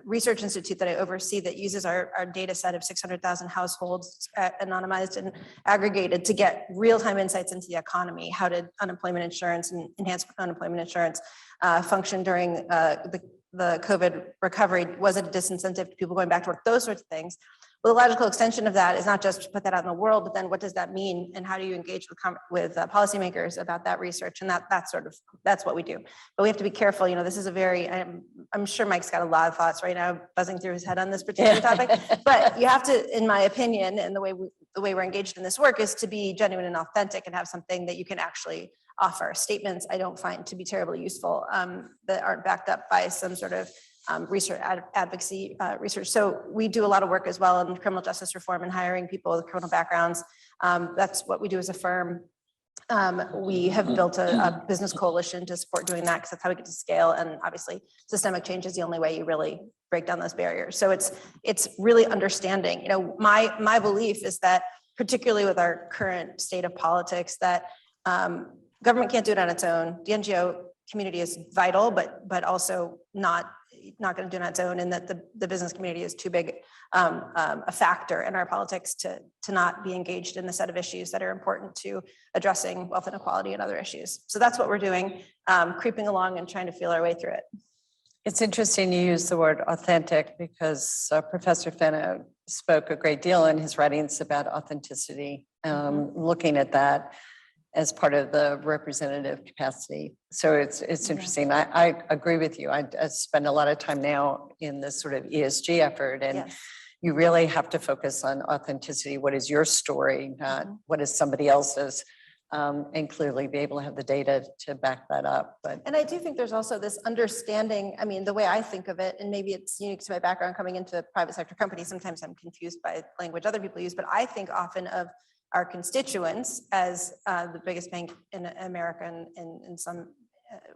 research institute that I oversee that uses our data set of 600,000 households anonymized and aggregated to get real-time insights into the economy. How did unemployment insurance and enhanced unemployment insurance function during the COVID recovery? Was it a disincentive to people going back to work? Those sorts of things. Well, the logical extension of that is not just to put that out in the world, but then what does that mean, and how do you engage with policymakers about that research? And that's what we do. But we have to be careful. This is a very, I'm sure Mike's got a lot of thoughts right now buzzing through his head on this particular topic. But you have to, in my opinion, and the way we're engaged in this work is to be genuine and authentic and have something that you can actually offer. Statements I don't find to be terribly useful that aren't backed up by some sort of research advocacy research. So we do a lot of work as well in criminal justice reform and hiring people with criminal backgrounds. That's what we do as a firm. We have built a business coalition to support doing that, because that's how we get to scale. And obviously systemic change is the only way you really break down those barriers. So it's really understanding, my belief is that, particularly with our current state of politics, that government can't do it on its own. The NGO community is vital, but also not going to do it on its own, and that the business community is too big a factor in our politics to not be engaged in the set of issues that are important to addressing wealth inequality and other issues. So that's what we're doing, creeping along and trying to feel our way through it. It's interesting you use the word authentic, because Professor Fenno spoke a great deal in his writings about authenticity, looking at that as part of the representative capacity. So it's interesting. I agree with you. I spend a lot of time now in this sort of ESG effort, and you really have to focus on authenticity. What is your story, not what is somebody else's? And clearly be able to have the data to back that up. But And I do think there's also this understanding, I mean, the way I think of it, and maybe it's unique to my background coming into private sector companies, sometimes I'm confused by language other people use, but I think often of our constituents as the biggest bank in America and in some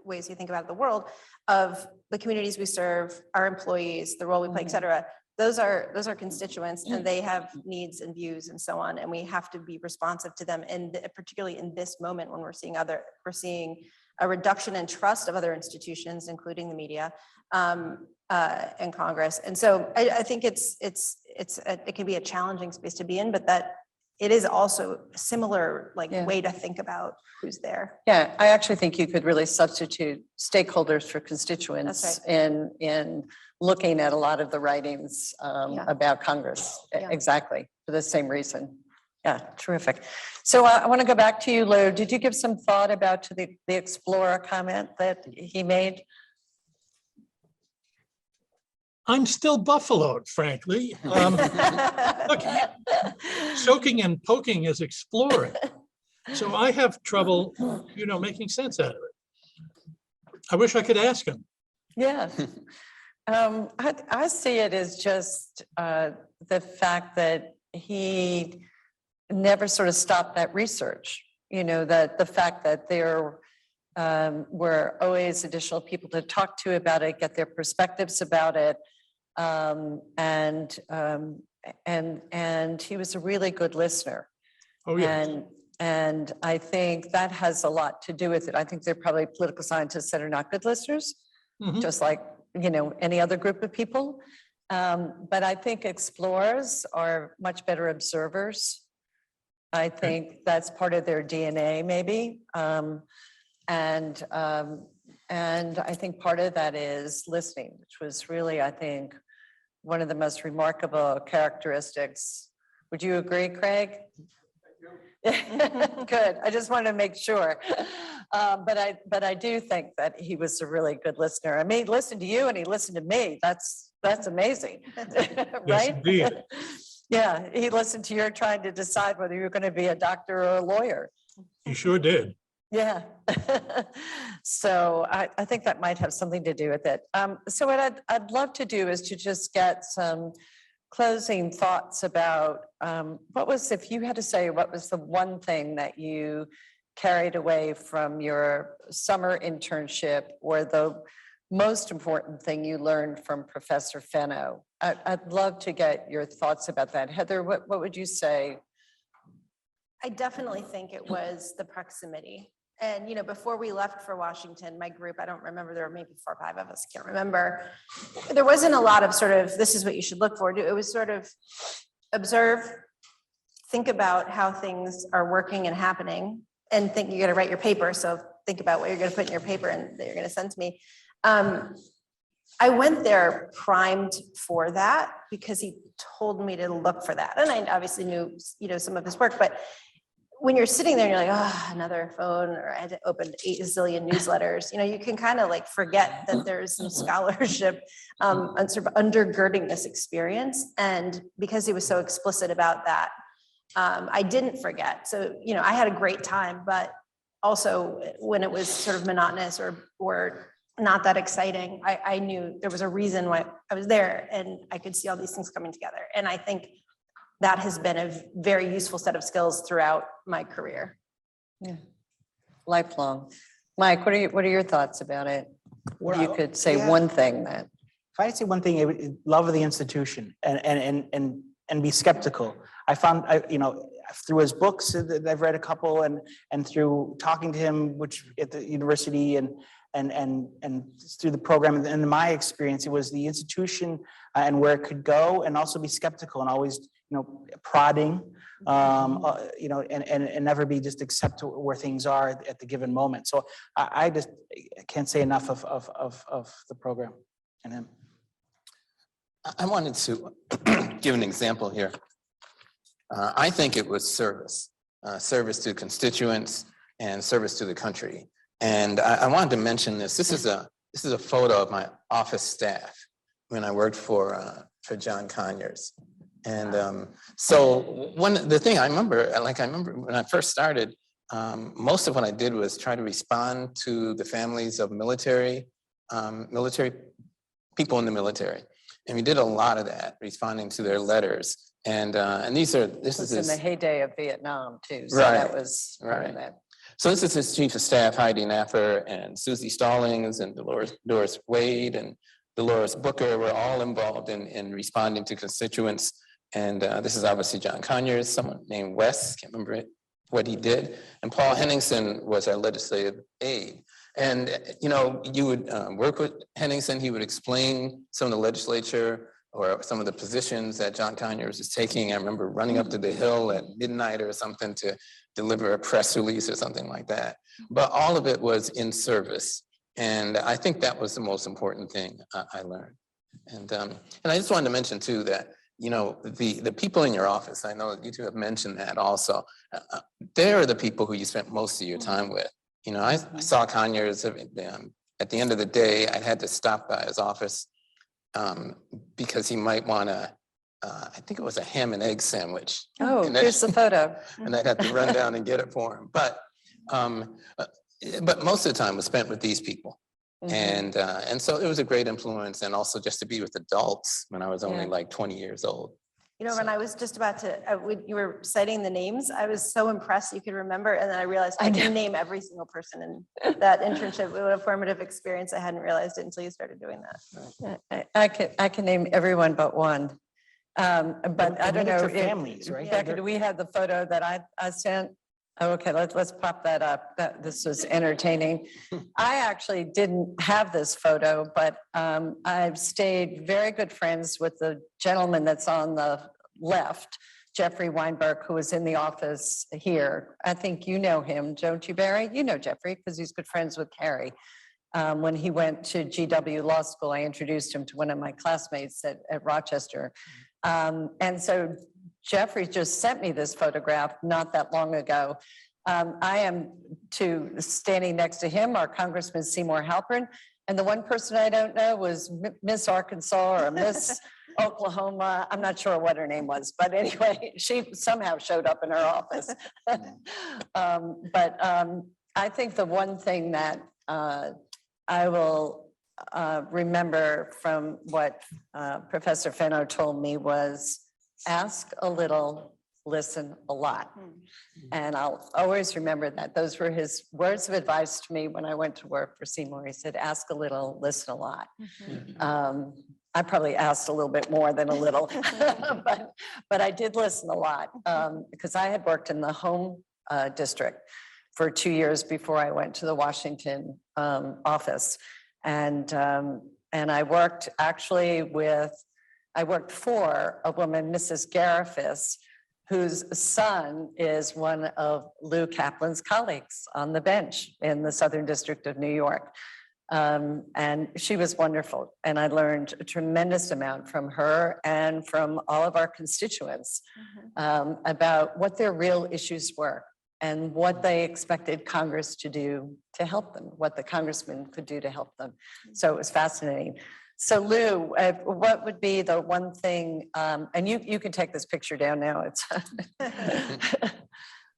ways you think about the world, of the communities we serve, our employees, the role we play, et cetera. Those are constituents, and they have needs and views and so on, and we have to be responsive to them. And particularly in this moment when we're seeing a reduction in trust of other institutions, including the media and Congress. And so I think it can be a challenging space to be in, but that it is also a similar way to think about who's there. yeah, I actually think you could really substitute stakeholders for constituents That's in looking at a lot of the writings about Congress. Yeah. Exactly, for the same reason. Yeah, terrific. So I want to go back to you, Lou. Did you give some thought about to the Explorer comment that he made? I'm still buffaloed, frankly. Look, soaking and poking is exploring. So I have trouble, making sense out of it. I wish I could ask him. Yeah. I see it as just the fact that he never sort of stopped that research, that the fact that there were always additional people to talk to about it, get their perspectives about it. And he was a really good listener. Oh, yeah. And I think that has a lot to do with it. I think there are probably political scientists that are not good listeners, just like, any other group of people. But I think explorers are much better observers. I think that's part of their DNA, maybe. And I think part of that is listening, which was really, I think, one of the most remarkable characteristics. Would you agree, Craig? Good. I just want to make sure. But I do think that he was a really good listener. I mean, he listened to you and he listened to me. That's amazing, Yes, right? indeed. Yeah, he listened to your trying to decide whether you're going to be a doctor or a lawyer. You sure did. Yeah. So I think that might have something to do with it. So what I'd love to do is to just get some closing thoughts about if you had to say, what was the one thing that you carried away from your summer internship, or the most important thing you learned from Professor Fenno? I'd love to get your thoughts about that. Heather, what would you say? I definitely think it was the proximity. And, before we left for Washington, my group, I don't remember, there were maybe 4 or 5 of us, can't remember. There wasn't a lot of sort of, this is what you should look for. It was sort of observe, think about how things are working and happening, and think you're going to write your paper. So think about what you're going to put in your paper and that you're going to send to me. I went there primed for that because he told me to look for that. And I obviously knew, some of his work, but when you're sitting there and you're like, oh, another phone, or I had to open 8 zillion newsletters, you can kind of forget that there's some scholarship sort of undergirding this experience. And because he was so explicit about that, I didn't forget. So, I had a great time, but also when it was sort of monotonous or not that exciting, I knew there was a reason why I was there, and I could see all these things coming together. And I think that has been a very useful set of skills throughout my career. Yeah, lifelong. Mike, what are your thoughts about it? You could say one thing that. If I had to say one thing, it would love of the institution and be skeptical. I found, through his books that I've read a couple, and through talking to him, which at the university and through the program, and in my experience, it was the institution and where it could go, and also be skeptical and always, prodding, and never be just accept where things are at the given moment. So I just can't say enough of the program and him. I wanted to give an example here. I think it was service to constituents and service to the country. And I wanted to mention this. This is a photo of my office staff when I worked for John Conyers. And so the thing I remember, I remember when I first started, most of what I did was try to respond to the families of military people in the military. And we did a lot of that, responding to their letters. And this This is was in the his, heyday of Vietnam too. So Right, that was part of right. that. so this is his chief of staff, Heidi Naffer, and Susie Stallings, and Doris Wade, and Dolores Booker were all involved in responding to constituents. And this is obviously John Conyers, someone named Wes, can't remember what he did. And Paul Henningsen was our legislative aide. And, you would work with Henningsen, he would explain some of the legislature or some of the positions that John Conyers was taking. I remember running up to the Hill at midnight or something to deliver a press release or something like that. But all of it was in service. And I think that was the most important thing I learned. And I just wanted to mention too that, the people in your office, I know you two have mentioned that also, they're the people who you spent most of your time with. I saw Conyers at the end of the day. I had to stop by his office because he might want to, I think it was a ham and egg sandwich. Oh, And that- here's the photo. and I'd have to run down and get it for him. But most of the time was spent with these people. Mhm. And so it was a great influence, and also just to be with adults when I was only Yeah. like 20 years old. When I was just about to, when you were citing the names, I was so impressed you could remember. And then I realized I I know. didn't name every single person in that internship. What a formative experience. I hadn't realized it until you started doing that. I can name everyone but one. But I don't know. Miniature if- families, right? Becca, do we have the photo that I sent? Oh, okay, let's pop that up. This was entertaining. I actually didn't have this photo, but I've stayed very good friends with the gentleman that's on the left, Jeffrey Weinberg, who was in the office here. I think you know him, don't you, Barry? You know Jeffrey because he's good friends with Carrie. When he went to GW Law School, I introduced him to one of my classmates at Rochester. And so Jeffrey just sent me this photograph not that long ago. I am standing next to him, our Congressman Seymour Halpern. And the one person I don't know was Miss Arkansas or Miss Oklahoma. I'm not sure what her name was, but anyway, she somehow showed up in her office. I think the one thing that I will remember from what Professor Fenno told me was ask a little, listen a lot. And I'll always remember that. Those were his words of advice to me when I went to work for Seymour. He said, ask a little, listen a lot. I probably asked a little bit more than a little, but I did listen a lot because I had worked in the home district for 2 years before I went to the Washington office. And I worked for a woman, Mrs. Garifas, whose son is one of Lou Kaplan's colleagues on the bench in the Southern District of New York. And she was wonderful. And I learned a tremendous amount from her and from all of our constituents about what their real issues were and what they expected Congress to do to help them, what the congressman could do to help them. So it was fascinating. So Lou, what would be the one thing, and you can take this picture down now, it's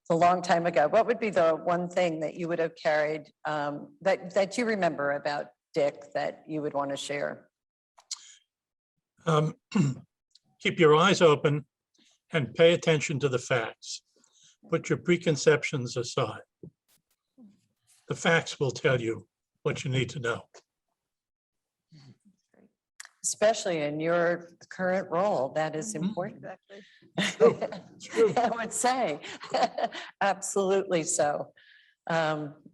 a long time ago. What would be the one thing that you would have carried that you remember about Dick that you would want to share? Keep your eyes open and pay attention to the facts. Put your preconceptions aside. The facts will tell you what you need to know. Especially in your current role, that is important. Exactly. True. I would say, absolutely so.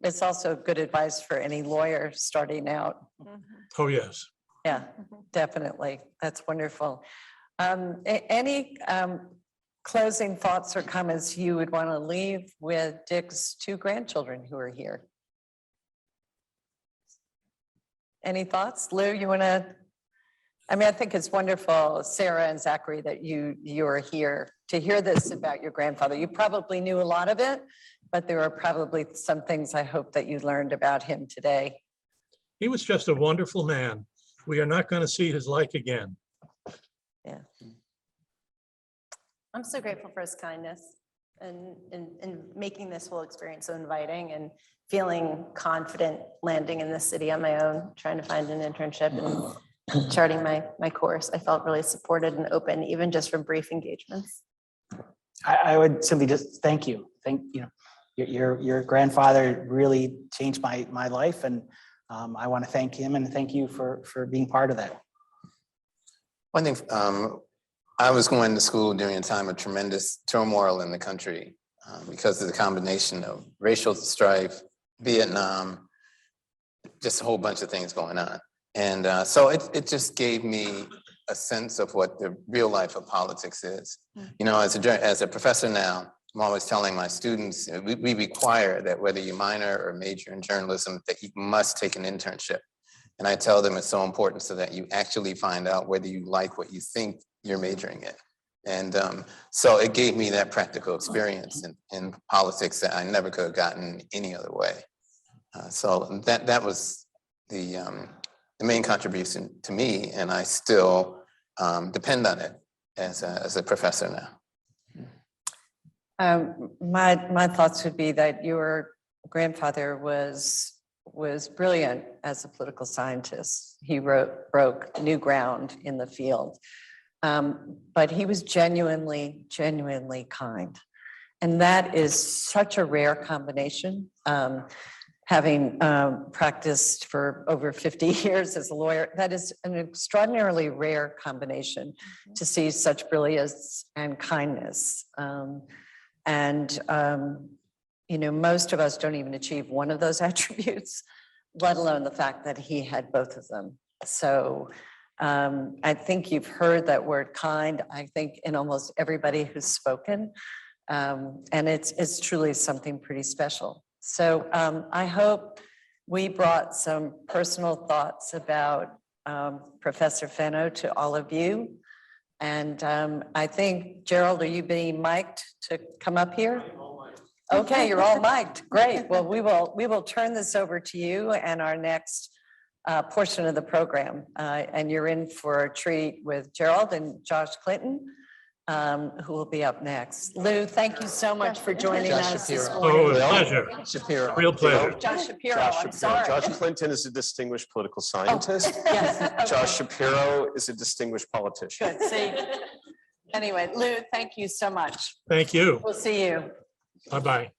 It's also good advice for any lawyer starting out. Oh, yes. Yeah, definitely. That's wonderful. Any closing thoughts or comments you would want to leave with Dick's 2 grandchildren who are here? Any thoughts? Lou, you want to? I mean, I think it's wonderful, Sarah and Zachary, that you're here to hear this about your grandfather. You probably knew a lot of it, but there are probably some things I hope that you learned about him today. He was just a wonderful man. We are not going to see his like again. Yeah. I'm so grateful for his kindness and making this whole experience so inviting and feeling confident landing in this city on my own, trying to find an internship and charting my course. I felt really supported and open, even just from brief engagements. I would simply just thank you. Your grandfather really changed my life, and I want to thank him and thank you for being part of that. One thing, I was going to school during a time of tremendous turmoil in the country because of the combination of racial strife, Vietnam, just a whole bunch of things going on. And so it just gave me a sense of what the real life of politics is. You know, as a professor now, I'm always telling my students, we require that whether you minor or major in journalism, that you must take an internship. And I tell them it's so important so that you actually find out whether you like what you think you're majoring in. And so it gave me that practical experience in politics that I never could have gotten any other way. So that was the main contribution to me, and I still depend on it as a professor now. My thoughts would be that your grandfather was brilliant as a political scientist. He broke new ground in the field, but he was genuinely kind. And that is such a rare combination. Having practiced for over 50 years as a lawyer, that is an extraordinarily rare combination to see such brilliance and kindness. You know, most of us don't even achieve one of those attributes, let alone the fact that he had both of them. So I think you've heard that word kind, I think, in almost everybody who's spoken. And it's truly something pretty special. So I hope we brought some personal thoughts about Professor Fenno to all of you. And I think, Gerald, are you being mic'd to come up here? Okay, you're all mic'd. Great. Well, we will turn this over to you and our next portion of the program. And you're in for a treat with Gerald and Josh Clinton, who will be up next. Lou, thank you so much for joining Josh us this Shapiro. morning. Oh, a pleasure. Shapiro. Real pleasure. Josh Shapiro, Josh I'm Shapiro. sorry. Josh Clinton is a distinguished political scientist. Yes. Okay. Josh Shapiro is a distinguished politician. Good, see. Anyway, Lou, thank you so much. Thank you. We'll see you. Bye-bye.